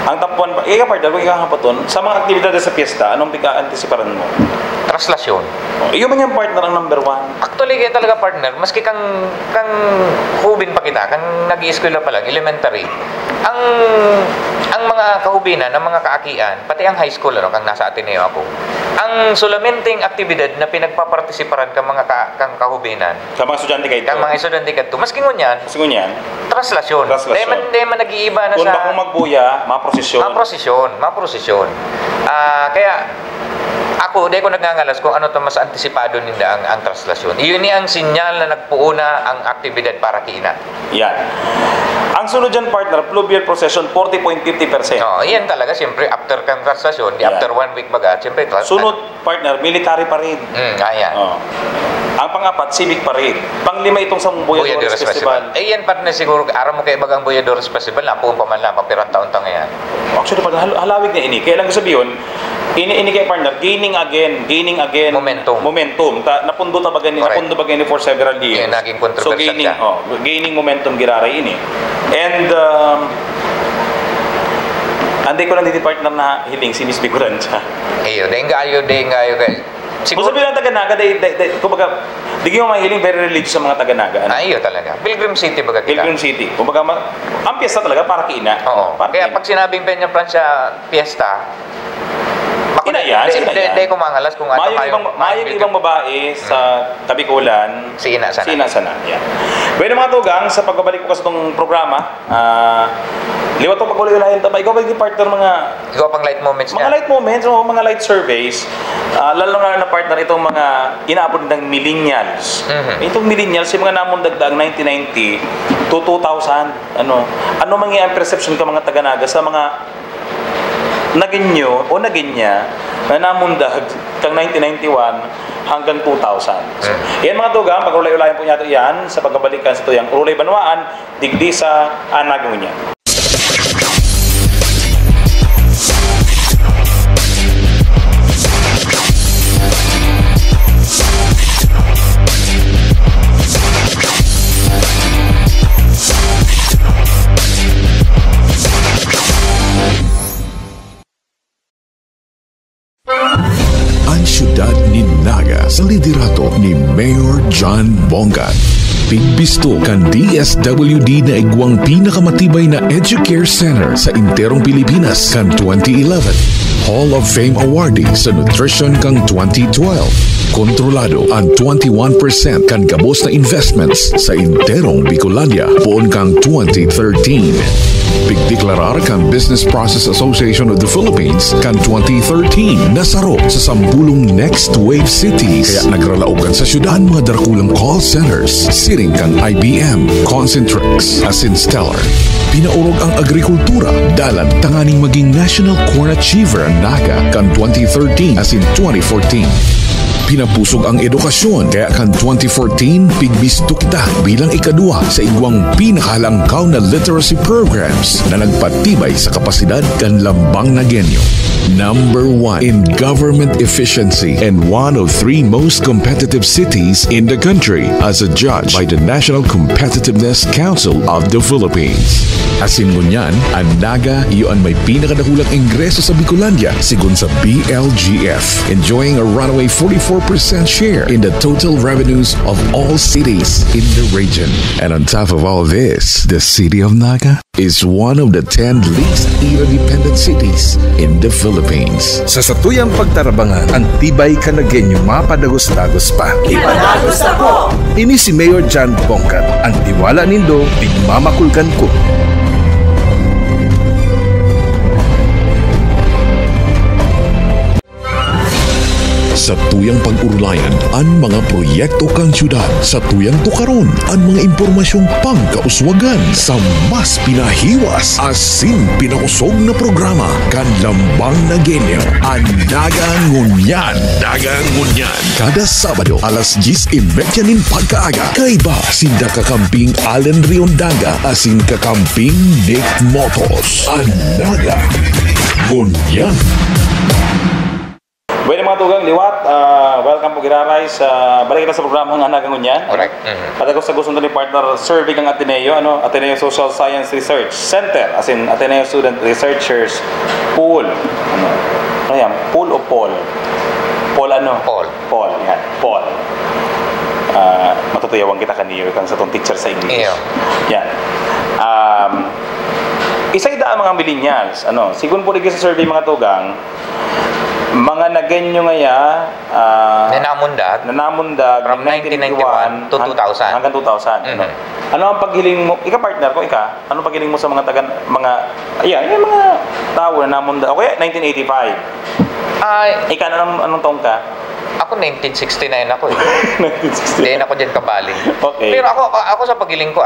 Ang tapuan pa, partner, kung ikahapaton, sa mga aktibidades sa piyesta, anong pika-antisiparan mo? Traslasyon. Iyo man yung partner ang number 1. Actually, kaya talaga partner, maski kang hubin pa kita, kang nag-i-eskwela pa lang, elementary, ang mga kahubinan, ang mga kaakian, pati ang high school, kang nasa Ateneo ako, ang sulamenting aktibidad na pinagpapartisiparan kang mga kahubinan, sa mga estudyante kayo, kang mga estudyante kayo, maski ngunyan, traslasyon. Dahil man nag-iiba na kung bakong magbuya, maprosesyon. Kaya, ako, dahil ko nagngangalas kung ano ito mas antisipado nila ang traslasyon. Iyon ang sinyal na nagpuuna ang aktibidad para kiina. Yan. Ang sunod dyan, partner, fluvial procession, 40.50%. Yan talaga, siyempre, after kang traslasyon, after 1 week baga, siyempre, sunod, partner, military parade. Ang pang-apat, civic parade. Pang-lima itong sa Boyadores Festival. Yan, partner, siguro, araw mo kayo bagang Boyadores Festival, napuun pa man lang, papirang taon-taon ngayon. Actually, partner, halawig na ini. Kaya lang sabihin, ini kay partner, gaining again momentum. Napundo ta bagani for several years. Naging controversial. So gaining momentum giraray ini. And anday ko lang dito partner na hiling si Miss Biguran siya. Dahil ngayo kay siguro sabi lang taga-Naga kumbaga digyo mahiling very religious sa mga taga-Naga. Iyo talaga. Pilgrim City baga kita. Pilgrim City. Kumbaga ang piyesta talaga para kiina. Kaya pag sinabing Peña-Pran sa piyesta, Hindi ko mangalas kung ano mayong ibang babae sa Kabikulan. Si Ina Sana. Yeah. Bueno mga tugang, sa pagbabalik ko sa itong programa, liwat itong pag-ulilahin ito. Ikaw ba yung partner ikaw pang light moments mga light moments, mga light surveys, lalo na partner itong mga inaabot ng millennials. Itong millennials, yung mga namundagdaang 1990 to 2000, ano mangyayang perception ka mga taga-Naga sa mga naging niya na namundag kang 1991 hanggang 2000. Yan mga tugang, pag-ulay-ulayan po niya ito yan sa pagbabalikan sa tuyang Ulay Banwaan, digdi sa Anagunya. sa liderato ni Mayor John Bongat. Pigbisto kan DSWD na igwang pinakamatibay na Educare Center sa Interong Pilipinas kan 2011. Hall of Fame awardee sa Nutrition kang 2012. Kontrolado ang 21% kan gabos na investments sa Interong Bicolandia poon kang 2013. Pigdeklarar kang Business Process Association of the Philippines kan 2013 nasaro sa 10 Next Wave Cities kaya nagralaogan sa syudad mga darkulang call centers siring kang IBM, Concentrix, asin Stellar. Pinaurog ang agrikultura dalan tanganing maging National Corn Achiever ang NAGA kan 2013 asin 2014. Pinapusog ang edukasyon kaya kan 2014 pigbisto kita bilang ikadua sa igwang pinakahalangkaw na literacy programs na nagpatibay sa kapasidad kan lambang na genyo. Number 1 in government efficiency and one of 3 most competitive cities in the country as a judge by the National Competitiveness Council of the Philippines. Asin ngunyan, ang NAGA iyon may pinakadakulang ingreso sa Bicolandia sigun sa BLGF, enjoying a runaway 44% share in the total revenues of all cities in the region. And on top of all this, the city of Naga is one of the 10 least interdependent cities in the Philippines. Sa satuyang pagtarabangan, ang tibay kanagenyo mapadagos-dagos pa. Ipadagos ako! Ini si Mayor John Bongat, ang tiwala nindo, pigmamakulkan ko. Sa tuyang pag-urulayan, ang mga proyekto kang syudad. Sa tuyang tukaron, ang mga impormasyong pangkauswagan sa mas pinahiwas asin pinakusog na programa kan lambang na genyo. Ang Dagangunyan. Dagangunyan. Kada Sabado, alas 10:30 pagkaaga. Kay ba, sinda kakamping Allen Riondaga asin kakamping Nick Motos. Ang Dagangunyan. Bueno mga tugang liwat, welcome po giraray sa balik kita sa programa ng Nagangunyan. Correct. At ako sa gusto ni partner survey ng Ateneo, Ateneo Social Science Research Center, as in Ateneo Student Researchers Pool. Ano yan? Pool o Paul? Paul ano? Paul. Paul, yan. Paul. Matutuyawang kita kanino kang sa tong teacher sa English. Yan. Isa ida ang mga millennials. Sigun po rin sa survey mga tugang, mga nagenyo ngaya nanamundag from 1991 to 2000 hanggang 2000. Ano ang paghiling mo, partner ko, ano paghiling mo sa mga yung mga tao na namundag, o kaya 1985? Anong taong ka? Ako 1969 ako eh. 1969. Hindi ako diyan kabaling. Okay. Pero ako sa pagiling ko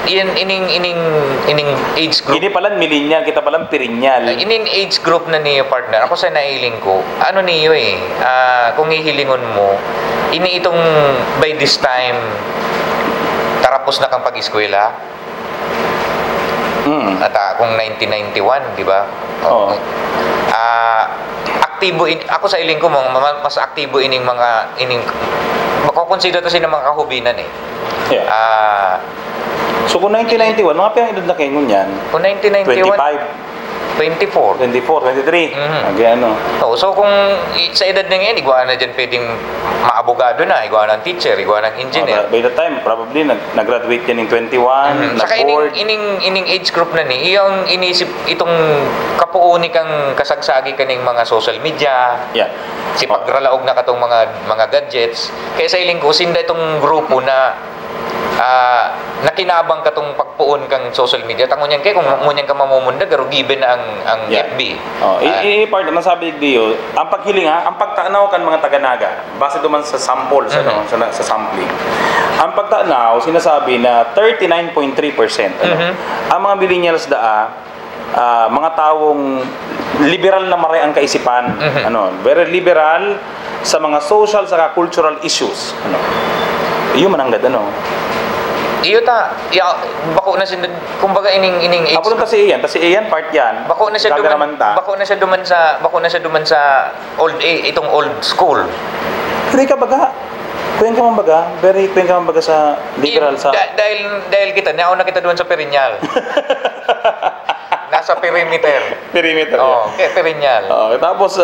ining age group. Hindi pala millennial, kita pala perennial. Ining age group na niyo partner. Ako sa nailing ko. Ano niyo kung hihilingon mo, itong by this time tarapos na kang pag-eskwela. At kung 1991, di ba? Oo. Aktibo ako sa iling ko mas aktibo ining makukonsider to sila mga kahubinan eh. Yeah. So kung 1991, mga piyang edad na kayo ngunyan? Kung 1991, 24, 23. Okay, so kung sa edad na ngayon, igwa na dyan pwedeng maabogado na, igwa ng teacher, igwa ng engineer. By the time, probably nag-graduate yan in 21, saka nag-board. ining age group na ni, iyong inisip itong kapuuni kang kasagsagi kaning mga social media. Yeah. Si pagralaog na katong mga gadgets. Kaya sa iling ko, sinda itong grupo na nakinabang katong pagpuon kang social media. Tangunyan kay kung ngunyan ka mamumundag, pero given na ang FB. Part naman sabi diyo, ang paghiling ang pagtanaw kan mga taga-Naga, base duman sa sample, sa sampling. Ang pagtanaw, sinasabi na 39.3%. Ang mga millennials mga tawong liberal na maray ang kaisipan. Very liberal sa mga social saka cultural issues. Iyo mananggad Iyo bako na siya kumbaga ining age. Ako ta si Ian part yan. Bako na siya duman sa old itong old school. Kuya ka mambaga, very kuya ka mambaga sa liberal sa dahil kita nauna kita doon sa perennial. nasa perimeter. Perimeter. Oh, okay, perennial. Tapos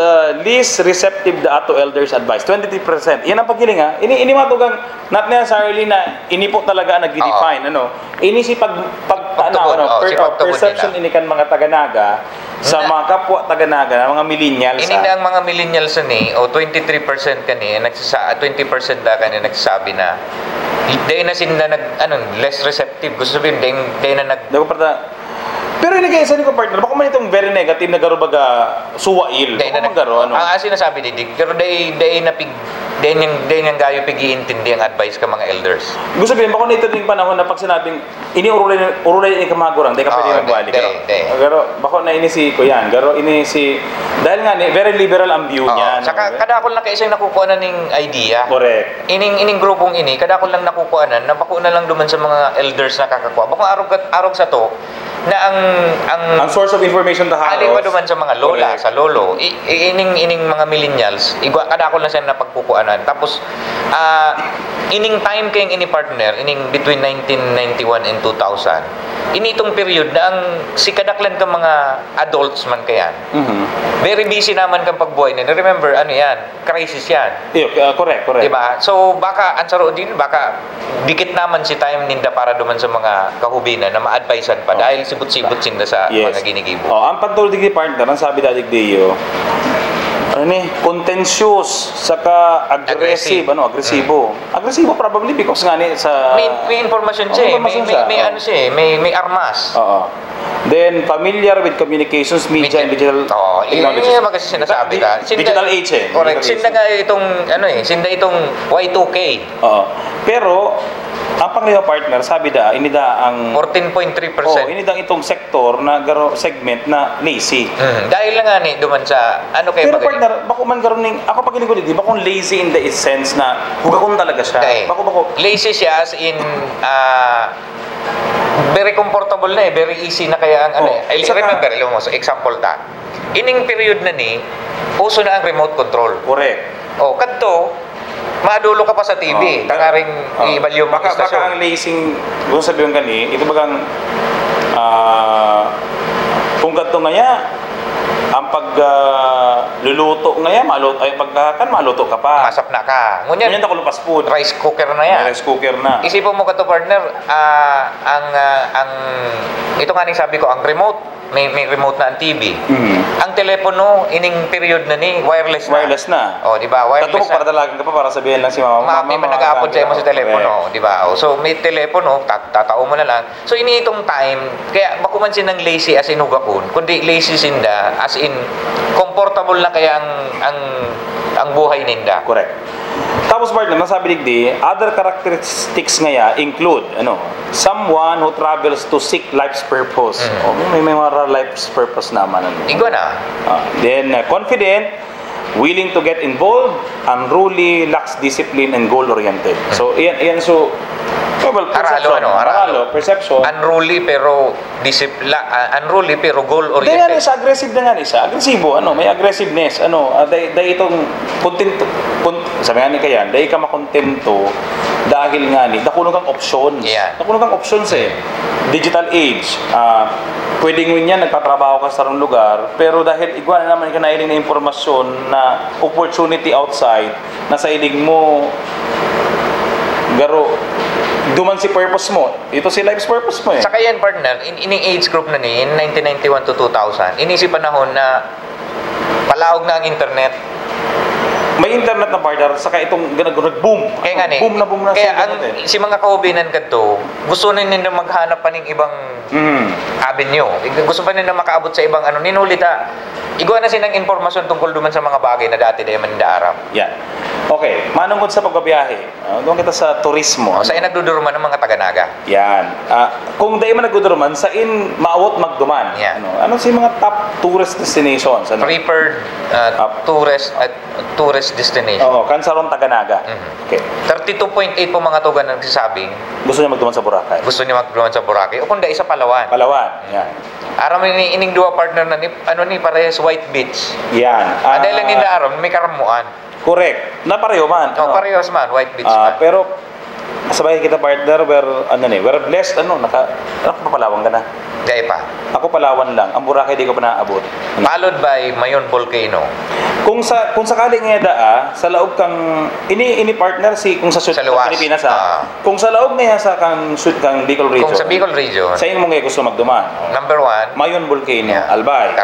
least receptive to elders advice, 23%. Yan ang pagkiling ha. Ini matugang not necessarily na ini po talaga nag-define ano. Ini si perception ini kan mga taga-Naga sa mga kapwa taga-Naga, mga millennials. Ini na ang mga millennials ni o 23% kani 20% da kani nagsasabi na dahil na sila less receptive. Gusto sabihin dahil na pero ini kaya sa ko partner, baka man itong very negative na garo baga suwail. Baka man garo ano. Ang sinasabi ni Dick, pero dahil yung gayo pag-iintindi ang advice ka mga elders. Gusto sabihin, baka nito din panahon na pag sinabing urulay ini kamagurang, dahil ka pwede magbalik. Garo, baka na ini si Kuyan, garo ini si, dahil nga very liberal ang view niya. Saka kadakol na kaisa yung nakukuha na ng idea. Correct. Ining grupong ini, kadakol lang nakukuha na bako na lang duman sa mga elders na kakakuha. Baka arog sa to, na ang source of information halos alin pa duman sa mga lola, sa lolo, ining mga millennials, kadakol na siya na pagkukuanan. Tapos ining time kayong ini partner, ining between 1991 and 2000, initong period na ang si kadaklan ka mga adults man kayan. Very busy naman kang pagbuhay na. Remember, ano yan? Crisis yan. Correct. Diba? So, baka, ansaro din, baka dikit naman si time ninda para duman sa mga kahubinan na ma-advisean pa dahil sibut-sibut sinda sa mga ginigibo. Ang pagtulog ni partner, ang sabi dadig Dio, contentious saka aggressive, agresibo. Agresibo probably because nga ni sa may information siya, may ano siya, may armas. Then familiar with communications, media and digital technologies. Yung kasi sinasabi ka. Digital age Correct. Sinda nga itong Y2K. Pero ang panglima partner, sabi ini ang 14.3%. Ini itong sektor na segment na lazy. Dahil lang nga ni duman sa pero partner, bako man garon ning ako pag ko di bako lazy in the sense na hugakon talaga siya. Bako lazy siya as in very comfortable na very easy na kaya ang remember mo so example ining period na ni uso na ang remote control. Correct. Kadto madulo ka pa sa TV, tangaring i-evaluate mo baka ang lacing, kung sabihin gani, ito bagang kung kadto ngaya ang pagluluto ngaya maluto ka pa. Masap na ka. Ngunyan ta kulupas food. Rice cooker na yan. Rice cooker na. Isipin mo kadto partner, ang ito nga ning sabi ko, ang remote may remote na ang TV. Ang telepono ining period na ni wireless na. Di ba? Wireless. Para dalagan ka pa para sabihin lang si mama. May nag-aapod sa mo sa telepono, di ba? So may telepono, tatao mo na lang. So ini itong time, kaya bakuman sinang lazy as in hugakon, kundi lazy sinda as in comfortable na kaya ang buhay ninda. Correct. Tapos partner, nasabi digdi, other characteristics ngaya include someone who travels to seek life's purpose. May mga life's purpose naman. Igo na. Then confident, willing to get involved, unruly, lacks discipline and goal-oriented. So yan so Aralo, perception. Unruly pero goal-oriented. Dahil sa aggressive na nga isa. Agresibo, may aggressiveness. Dahil itong kontento, sabi nga ni Kayan, dahil ka makontento dahil nga ni, nakulong kang options. Nakulong kang options Digital age. Pwedeng yun nagtatrabaho ka sa lugar, pero dahil igwa na naman ka nailing na informasyon na opportunity outside, nasa ilig mo, garo, duman si purpose mo. Ito si life's purpose mo Saka yan partner, ining age group na ni, in 1991 to 2000, inisip panahon na palaog na ang internet. May internet na partner, saka itong nag-boom. Kaya nga ni. Boom na kaya si mga kaubinan kadto, gusto nila maghanap pa ng ibang avenue. Gusto pa nila makaabot sa ibang ninulita. Igwa na silang impormasyon tungkol duman sa mga bagay na dati dahil mandaarap. Okay, manungkod sa pagbabiyahe. Doon kita sa turismo. Sa nagdudurman ng mga taga-Naga. Yan. Kung dahil man nagdudurman, sa maawot magduman. Ano si mga top tourist destinations? Preferred tourist destination. Kansaron taga-Naga. Okay. 32.8 po mga tugan nagsasabing gusto niya magduman sa Boracay. O kung dahil sa Palawan. Yan. Aram ining dua partner na ni parehas White Beach. Yan. Dahil lang nila aram may karamuan. Correct. Na pareho man. Parehas man, White Beach man. Pero sabay kita partner, we're blessed, napapalawang ka na. Di pa. Ako Palawan lang. Ang Boracay di ko pa naaabot. Followed by Mayon Volcano. Kung sakali nga sa laog kang ini partner kung sa luwas. Pilipinas kung sa laog nga sa kang Bicol region. Kung sa Bicol region. Sa inyo mga gusto magduman. Number 1, Mayon Volcano, Albay,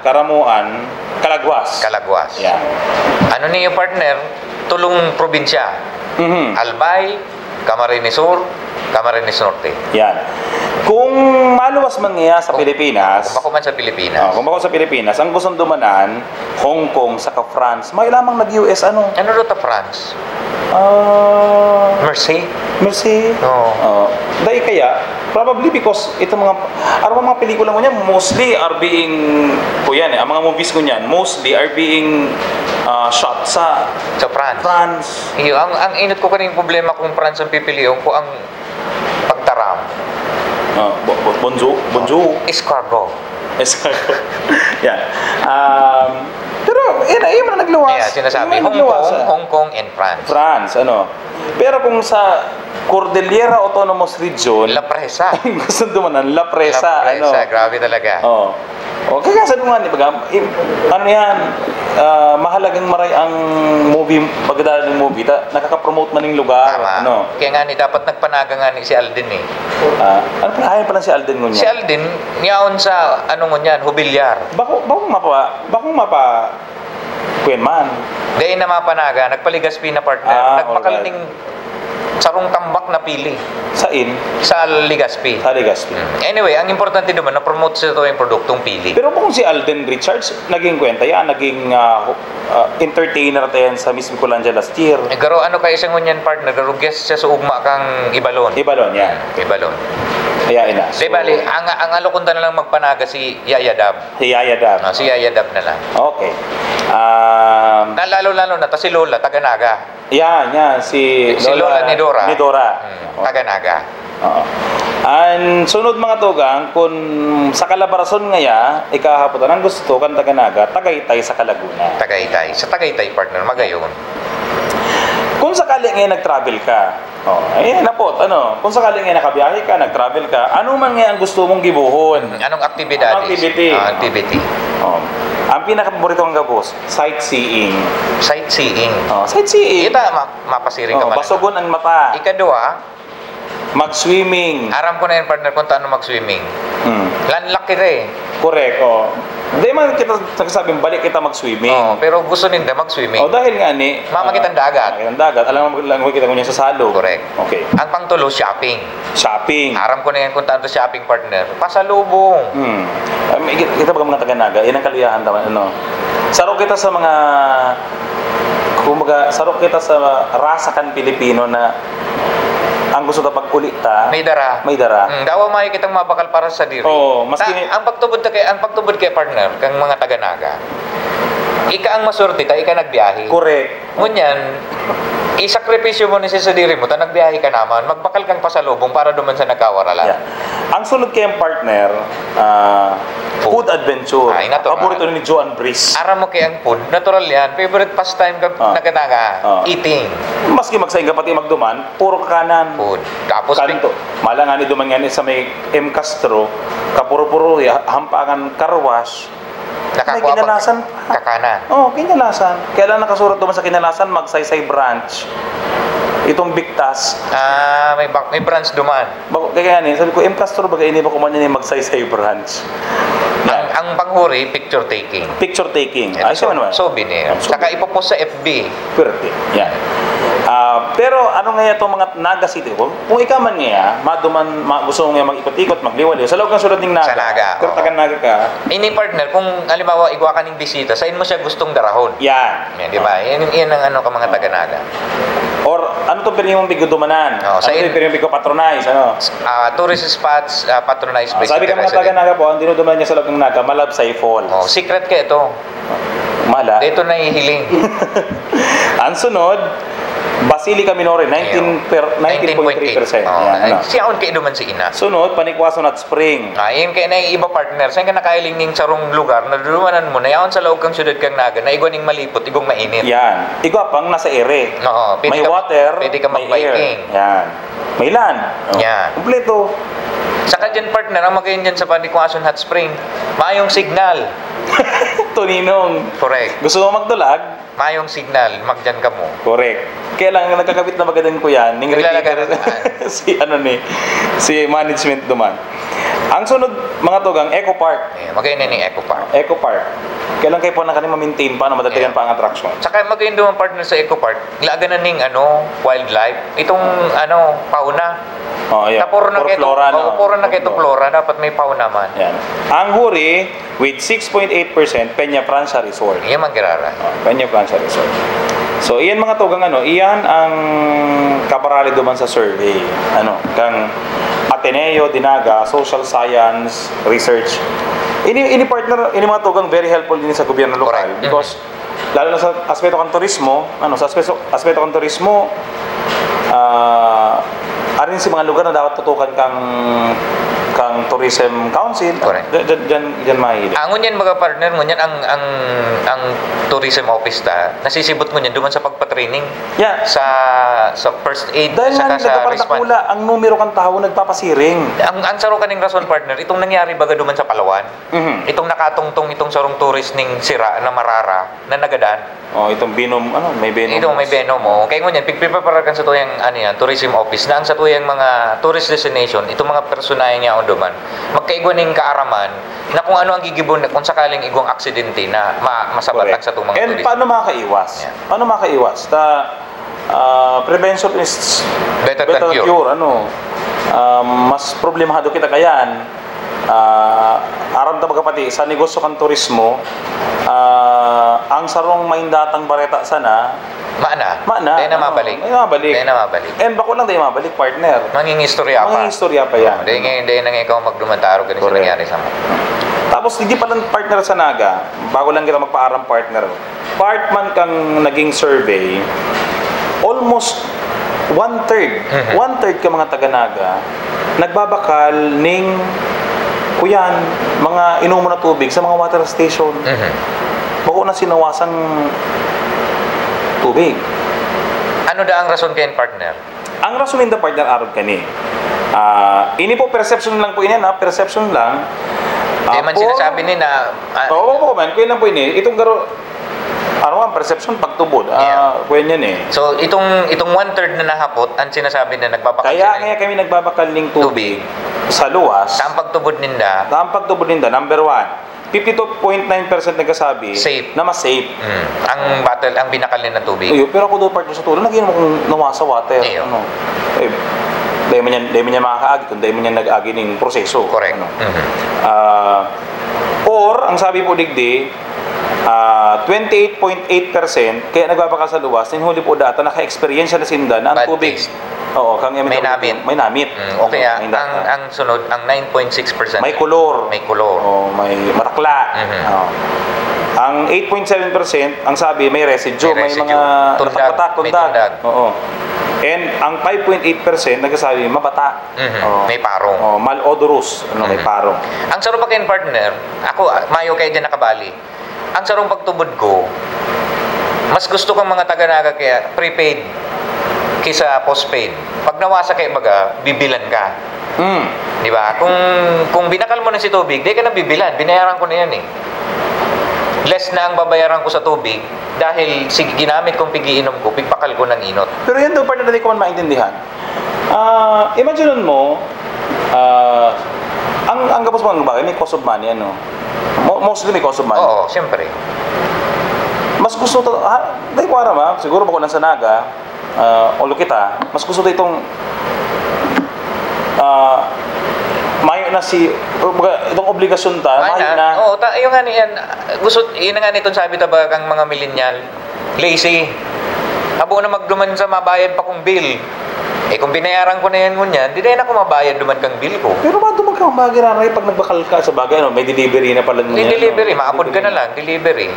Karamuan, Calagwas. Yeah. Ano niyo partner? Tulong probinsya. Albay, Camarines Sur, Camarines Norte. Yan. Kung maluwas man nga sa Pilipinas, kung bako man sa Pilipinas. Kung bako sa Pilipinas, ang gustong dumanan, Hong Kong, saka France, may lamang nag-US ano? Ano ro ta France? Mercy. Dahil kaya, probably because itong mga pelikula mo niya, mostly are being, ang mga movies ko niyan, mostly are being shot sa France. Iyo, ang init ko kaning problema kung France ang pipiliin ko ang pagtaram. Bonjour. Escargot. Yan. Pero, yun na nagluwas. Yeah, sinasabi, Hong Kong and France. Pero kung sa Cordillera Autonomous Region, La Presa. Gusto dumanan, La Presa. Grabe talaga. Kaya sabi nga, mahalagang maray ang movie, pagdala ng movie, nakaka-promote man yung lugar. Tama. Kaya nga dapat nagpanaga nga si Alden eh. Ayaw pala si Alden ngunyan? Si Alden, niyaon sa, Hubilyar. Bakong mapa, kuyan man. Dahil na mapanaga, nagpaligaspi na partner, nagpakaling sarong tambak na pili. Sain? Sa Ligaspi. Anyway, ang importante naman, na-promote sa ito yung produktong pili. Pero kung si Alden Richards, naging kwenta yan, naging entertainer tayo sa Miss Bicolandia last year. Garo, kayo isang ngunyan partner, garo guest siya sa ugma kang Ibalon. Yan. Ibalon. Kaya ina. Di bali, ang alukunta na lang magpanaga si Yaya Dab. Si Yaya Dab na lang. Okay. Lalo na, si Lola, taga-naga. Yan, si Lola ni Dora. Taga-naga. Ang sunod mga tugang, kung sa Calabarzon ngaya, ikahapotan ang gusto kan taga-naga, Tagaytay sa Kalaguna. Sa Tagaytay partner, magayon. Kung sakali ngayon nag-travel ka, kung sakali ngayon nakabiyahe ka, nag-travel ka, ano man ngayon ang gusto mong gibuhon? Anong activity? Ang pinaka-paborito kong gabos, sightseeing. Sightseeing? Sightseeing. Ita, mapasiring ka man. Basugon ang mata. Ikadua, mag-swimming. Aram ko na yun, partner, kung taano mag-swimming. Landlocked kita eh. Correct, Hindi man kita nagsasabing balik kita mag-swimming. Pero gusto nila mag-swimming. Dahil nga ni mamakita ang dagat. Alam mo lang makita ko niya sa salo. Correct. Okay. Ang pangtulo, shopping. Aram ko na yan kung taano shopping, partner. Pasalubong. Kita ba mga taga-naga? Yan ang kaliyahan naman. Sarok kita sa mga rasakan Pilipino na ang gusto ta pagkulita may dara dawa may kitang mabakal para sa diri. Ang pagtubod kay partner kang mga taga-naga, ika ang masurti ika nagbiyahe. Correct. Ngunyan, isakripisyo mo ni sa diri mo ta nagbiyahe ka naman, magbakal kang pasalubong para duman sa nagkawaralan. Ang sunod kay partner, food adventure. Paborito ni Joan Brice. Aram mo kay ang food, natural yan. Favorite pastime ka nagkanaga, eating. Maski magsaing pati magduman, puro kakanan. Food. Tapos kanto. Malanga ni duman nga sa may M. Castro, kapuro-puro hampangan karwash. May kinalasan pa. Kakanan. Kinalasan. Kaya lang nakasurat duman sa kinalasan, magsaysay branch. Itong Bigtas. May branch duman. Kaya nga sabi ko, M. Castro baga ini ba kumain niya magsaysay branch. Ang panghuri, picture taking. Souvenir. Saka ipopost sa FB. Pwerte. Yan. Pero ano nga itong mga Naga City ko? Kung ikaw man nga, gusto mo nga mag-ikot-ikot, magliwali, sa loob ng sulod ng Naga. Sa Naga. Pero taga-Naga ka. Ini partner, kung halimbawa igwa ka ng bisita, saan mo siya gustong darahon? Yan. Di ba? Yan ang ka mga taga-Naga. Or ano to pwede mong bigo dumanan? Ano to pwede mong bigo patronize? Tourist spots, patronized by sabi ka mga taga-Naga po, ang dinudumanan niya sa loob ng Naga, Malabsay Falls. Secret ka ito. Mala. Dito na hihiling. Ang sunod, Basilica Minore, 19.3%. Siyaon kay duman si ina. Sunod, Panikwason at Spring. Ayun kay na iba partner, saan ka nakailing ning sarong lugar na dumanan mo, na yaon sa loob kang syudad kang naga, na igwaning malipot, igong mainit. Yan. Igwa pang nasa ere. Oo, may water, pwede ka mag-biking. Yan. May land. Yan. Kompleto. Saka dyan partner, ang magayon dyan sa Panikwason Hot Spring, mayong signal. Tuninong. Correct. Gusto mo magdulag? Mayong signal, magdyan ka mo. Correct. Kaya lang, nagkakabit na magadan ko yan. Si management duman. Ang sunod, mga tugang, Eco Park. Magayon na ni Eco Park. Eco Park. Kailan kayo po na kanina ma-maintain paano madatigan pa ang attraction? Saka magayon duman partner sa Eco Park, laga na ning wildlife. Itong fauna. Tapuro na kito flora, puro na kito flora, dapat may fauna man. Yan. Ang huri with 6.8% Peña Francia Resort. Iyan magirara. Peña Francia Resort. So iyan mga tugang iyan ang kaparali duman sa survey. Kang Ateneo, Dinaga, Social Science, Research. Ini partner, ini mga tugang very helpful din sa gobyerno lokal because lalo na sa aspeto kang turismo, sa aspeto kang turismo, arin si mga lugar na dapat tutukan kang tourism council. Diyan mahilig. Ang ngunyan mga partner, ngunyan ang tourism office nasisibot ngunyan duman sa pagpa-training. Yeah. Sa first aid, dahil nga nagpapatakula ang numero kang tao nagpapasiring. Ang saro kaning rason partner, itong nangyari baga duman sa Palawan. Itong nakatungtong itong sarong tourist ning sira na Marara na nagadan. Itong Binom, may Binom. Itong may Binom mo. Kaya ngunyan, pigprepare kan sa tuyang tourism office na ang sa tuyang mga tourist destination, itong mga personahe niya duman. Magkaigwan ng kaaraman na kung ano ang gigibon kung sakaling igwang aksidente na masabatag sa itong mga tourist. And paano makaiwas? Yeah. Paano makaiwas? Prevention is better than cure. Mas problemado kita kayan. Aram ta magkapati sa negosyo kang turismo, ang sarong maindatang bareta sana Mana. Dahil na mabalik. And bako lang dahil mabalik, partner. Mangingistorya pa yan. Dahil nang ikaw magdumantaro ganun sa nangyari sa mo. Tapos hindi pa lang partner sa Naga, bago lang kita magpaaram partner. Part man kang naging survey, almost one-third ka mga taga-Naga, nagbabakal ning kuyan, mga inumo na tubig sa mga water station. Bako na sinawasang tubig. Ano da ang rason kayo, partner? Ang rason in the partner arod kani. Ini po perception lang po ini perception lang. Di man sinasabi ni na Oo man, kuya lang po ini. Itong garo ang perception pagtubod. Kuya niyan So itong 1/3 na nahapot ang sinasabi na nagbabakal. Kaya kami nagbabakal ning tubig sa luwas. Ang pagtubod ninda, number 1. 52.9% nagkasabi na mas safe. Ang binakal nila ng tubig. Pero ako doon partner sa tulong, naginom akong nawasa water. Dahil mo niya makakaagi, kung dahil mo niya nag-agi ng proseso. Correct. Or, ang sabi po digdi, 28.8% kaya nagbabakal sa luwas, yung huli po data, naka-experience na sinda na ang tubig. Oo, may namit. Okay, ang sunod, ang 9.6%. May kulor. May matakla. Ang 8.7%, ang sabi, may residue. May mga tundag. Oo. And ang 5.8% nagsasabi, mabata. May parong. Malodorous. May parong. Ang sarong pagkain partner, ako, mayo kayo dyan nakabali. Ang sarong pagtubod ko, mas gusto kong mga taga-Naga kaya prepaid kaysa postpaid. Pag nawasa kayo baga, bibilan ka. Di ba? Kung binakal mo na si tubig, di ka na bibilan. Binayaran ko na yan Less na ang babayaran ko sa tubig dahil ginamit kong pigiinom ko, pigpakal ko ng inot. Pero yan daw pa na ko man maintindihan. Imagine mo, ang gabos mo ang bagay, may cost of money, mostly may cost of money. Oo, siyempre. Mas gusto ito, dahil ko aram siguro bako lang sa Naga, o kita, mas gusto ito itong mayo na itong obligasyon mayo na. Oo, yung nga niyan, yun nga nitong sabi ba kang mga millennial, lazy. Abo na magduman sa mabayad pa kong bill. Kung binayaran ko na yan ngunyan, di na ako mabayad duman kang bill ko. Pero ba duman kang magiraray pag nagbakal ka sa bagay, may delivery na pala ngunyan. May delivery, maapod ka na lang, delivery.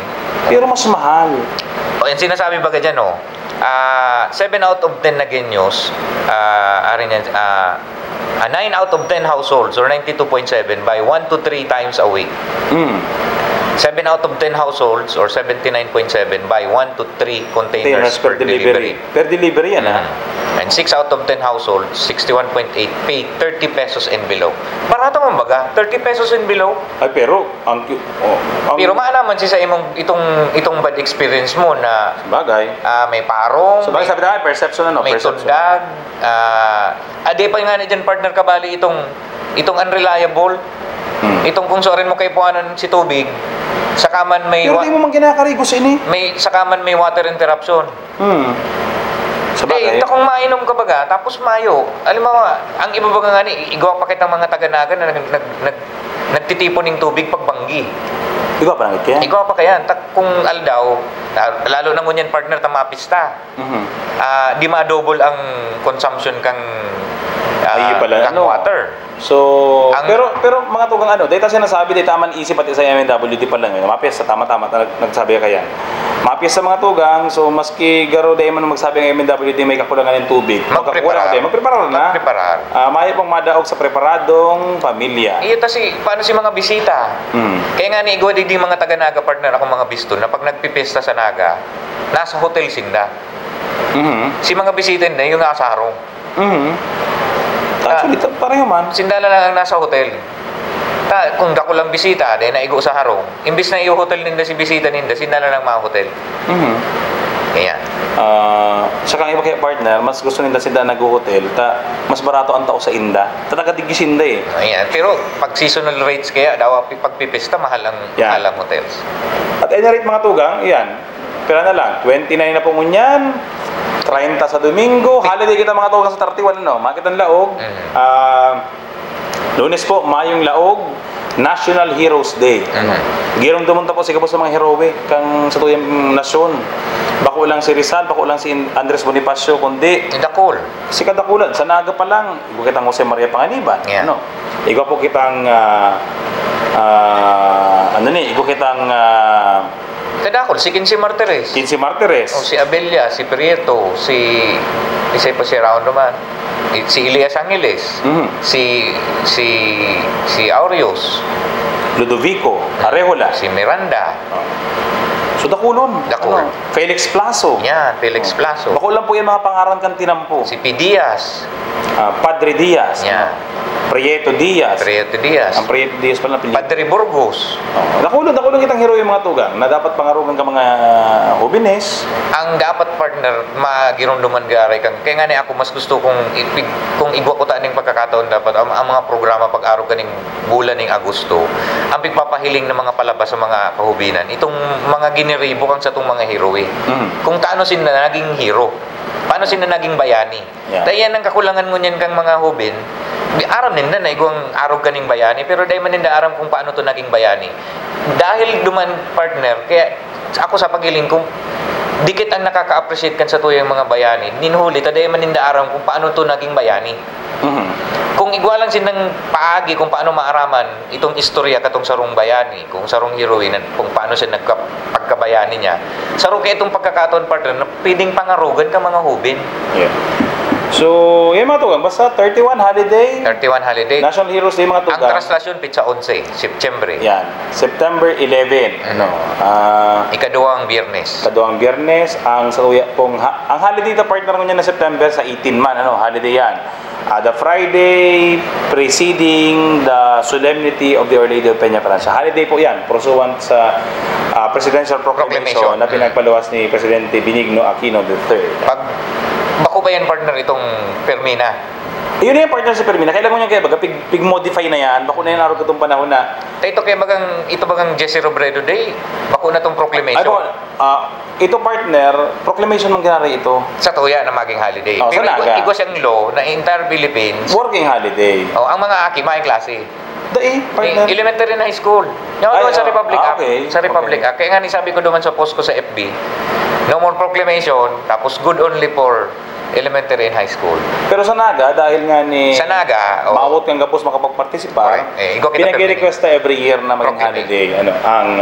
Pero mas mahal. O yan sinasabi ba ka dyan, 7 out of 10 na genyos, 9 out of 10 households or 92.7 buy 1 to 3 times a week. 7 out of 10 households or 79.7 buy 1 to 3 containers per delivery. Per delivery yan, ha? And 6 out of 10 households, 61.8 pay 30 pesos and below. Barato man baga, 30 pesos and below. Ay, pero pero maalaman siya sa itong bad experience mo na bagay. May parong, sabagay, sabi na perception may tundag. Ade pa nga na dyan, partner, kabali itong unreliable. Itong kung sorin mo kay puanan si tubig, sakaman may pero di mo man kinakarigos ini. Sakaman may water interruption. Sabagay. Kung mainom ka baga, tapos mayo. Alam mo, ang iba baga nga ni, igawa pa kitang mga taga-naga na nagtitipon ng tubig pag banggi. Igawa pa lang kaya? Igawa pa kaya. Kung aldaw, lalo na ngunyan partner tamapista, di ma-double ang consumption kang water. So, pero mga tugang dahil sinasabi, dahil taman isip at isa MNWD pa lang yun. Mapiyas sa tama-tama, nagsabi ka yan. Mapiyas sa mga tugang, so maski garo dahil man magsabi ng MNWD may kakulangan ng tubig. Magpreparar na. May pang madaog sa preparadong pamilya. Iyo paano si mga bisita? Kaya nga ni igwa di mga taga-naga partner ako mga bisto na pag nagpipesta sa naga, nasa hotel sinda. Si mga bisita na yung nasa harong. Actually, pareho man. Sindala lang ang nasa hotel. Kung dako lang bisita, dahil naigo sa harong, imbis na iyo hotel ninda si bisita ninda, sindala lang mga hotel. Ayan. Saka iba kaya partner, mas gusto ninda sinda nag-hotel, mas barato ang tao sa inda. Tagatigis inda eh. Ayan. Pero pag seasonal rates kaya, daw pagpipista, mahal ang hotels. At any rate mga tugang, yan. Pera na lang, 29 na po ngunyan. 30 sa Domingo, holiday kita mga tugang sa 31, Makita ng laog. Lunes po, Mayong Laog, National Heroes Day. Girong dumunta po, siguro sa mga heroe kang sa tuyang nasyon. Bako lang si Rizal, bako lang si Andres Bonifacio, kundi si Kadakulan, sa Naga pa lang, igo kitang Jose Maria Panganiban. Igo po kitang igo kitang Kadakol, si Quincy Martires. Si Abella, si Prieto, si Raon naman. Si Elias Angeles. Si Aureos. Ludovico Arejola. Si Miranda. So Dakulon. Felix Plaso. Yan, Felix Plaso. Dakulan po yung mga pangaran kang tinampo. Si P. Diaz. Padre Diaz. Prieto Diaz. Ang Prieto Diaz pala napili. Padre Burgos. Dakulon kitang hero yung mga tugang na dapat pangarugan ka mga hobines. Ang dapat partner, magirunduman garay kang. Kaya nga ako mas gusto kung igwa ko taan ng pagkakataon dapat ang mga programa pag-araw kaning bulan ng Agosto, ang pagpapahiling ng mga palabas sa mga kahubinan. Itong mga giniribo kang sa itong mga hero Kung taano sila naging hero, paano sila naging bayani. Dahil yan ang kakulangan mo niyan kang mga hubin. Aram ninda na igwang araw kaning bayani, pero dahil man ninda aram kung paano to naging bayani. Dahil duman partner, kaya ako sa pagiling kung dikit ang nakaka-appreciate kan sa tuyang mga bayani, ninhuli, dahil man ninda aram kung paano to naging bayani. Kung igwa lang silang paagi kung paano maaraman itong istorya katong sarong bayani, kung sarong heroine, kung paano siya pagkabayani niya. Sarong kaya itong pagkakataon partner na pwedeng pangarugan ka mga hubin. So, yan mga tugang, basta 31 holiday. National Heroes Day mga tugang. Ang traslasyon, pizza 11, September. Yan, September 11. Ikaduang Biyernes. Ang saluya pong, ang holiday na partner mo niya na September sa 18 man, holiday yan. The Friday preceding the solemnity of the Our Lady of Peña Francia. Holiday po yan, pursuant sa Presidential Proclamation na pinagpaluwas ni Presidente Benigno Aquino III. Bako ba yan partner itong Permina? Yun na yung partner sa Permina. Kailan mo niya kaya baga pig-modify na yan. Bako na yung araw itong panahon na. Ito bagang Jesse Robredo Day. Bako na itong proclamation. Ito partner, proclamation mang ginari ito. Sa tuya na maging holiday. Pero igwa siyang law na entire Philippines. Working holiday. Ang mga aki, may klase. Partner. Elementary na high school. Sa Republic Act. Sa Republic Act. Kaya nga sabi ko duman sa post ko sa FB, no more proclamation, tapos good only for elementary and high school. Pero sa Naga, dahil nga ni sa Naga, maabot kang gapos makapag-participar, pinag-request every year na maging holiday, ang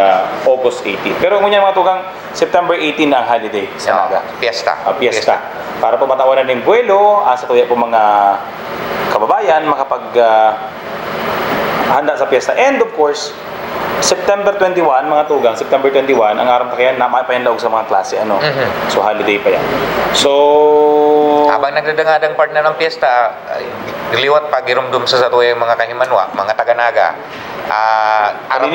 August 18. Pero ngunyan mga tugang, September 18 na ang holiday sa Naga. Fiesta. Fiesta. Para po matawanan ng buwelo, sa tuya po mga kababayan, makapag handa sa fiesta. And of course, September 21, mga tugang, September 21, ang aram pa kaya namapayanlaog sa mga klase, So, holiday pa yan. So, habang nagdadangadang partner ng piyesta, liwat pagirumdum sa yung mga kahimanwa, mga taga-Naga, aram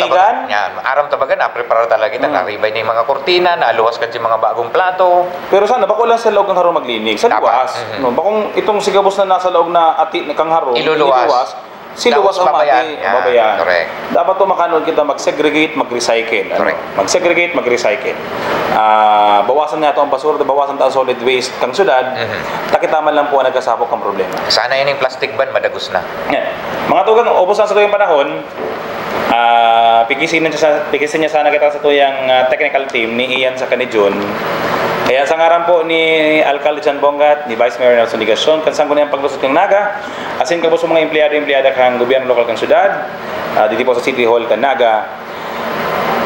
tabagan na, prepara talaga kita, naribay na yung mga kurtina, naaluwas ka yung mga bagong plato. Pero sana, bako lang sa loob ng harong maglinig, sa luwas. Bakong itong sigabos na nasa loob na ati kang harong, iluluwas. Siluwas ang mati, babayan. Correct. Dapat po makanood kita mag-segregate, mag-recycle. Mag-segregate, mag-recycle. Bawasan na ito ang basura, bawasan ito ang solid waste kang syudad. Takitaman lang po ang nagkasapok ang problema. Sana yun yung plastic ban, madagos na. Mga tugang, ubos na sa tuyong panahon, pikisin niya sana kita sa tuyang technical team ni Ian sa Kanijun. Kaya sa ngaran po ni Alcalde Jan Bongat, ni Vice Mayor Nelson Ligacion, kansang ko niyang paglusot ng Naga, asin ka po sa mga empleyado-empleyada kang gobyerno lokal kang syudad, dito po sa City Hall kang Naga.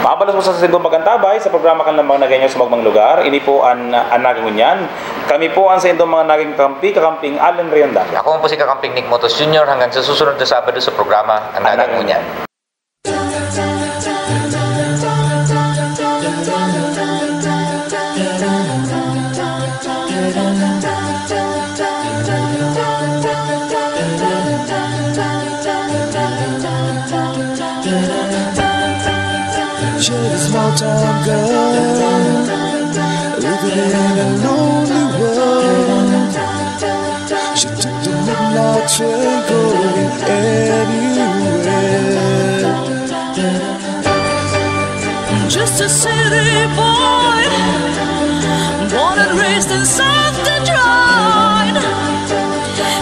Mabalos po sa sindong pagkantabay sa programa kan lamang na ganyan sa magmang lugar. Ini po ang nagangunyan. Kami po ang sa indong mga naging kakamping Allen Riandaga. Ako po si Kakamping Nick Motos Jr. hanggang sa susunod na Sabado sa programa ang nagangunyan. Small town girl living in a lonely world. She took the midnight train going anywhere. Just a city boy, born and raised in South Detroit.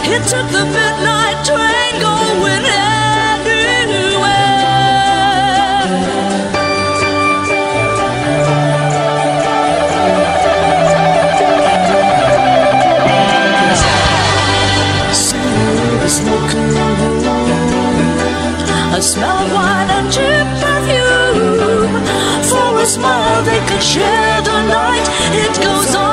He took the midnight train going anywhere. Smoking room, a smell of wine and cheap perfume. For a smile they could share the night. It goes on.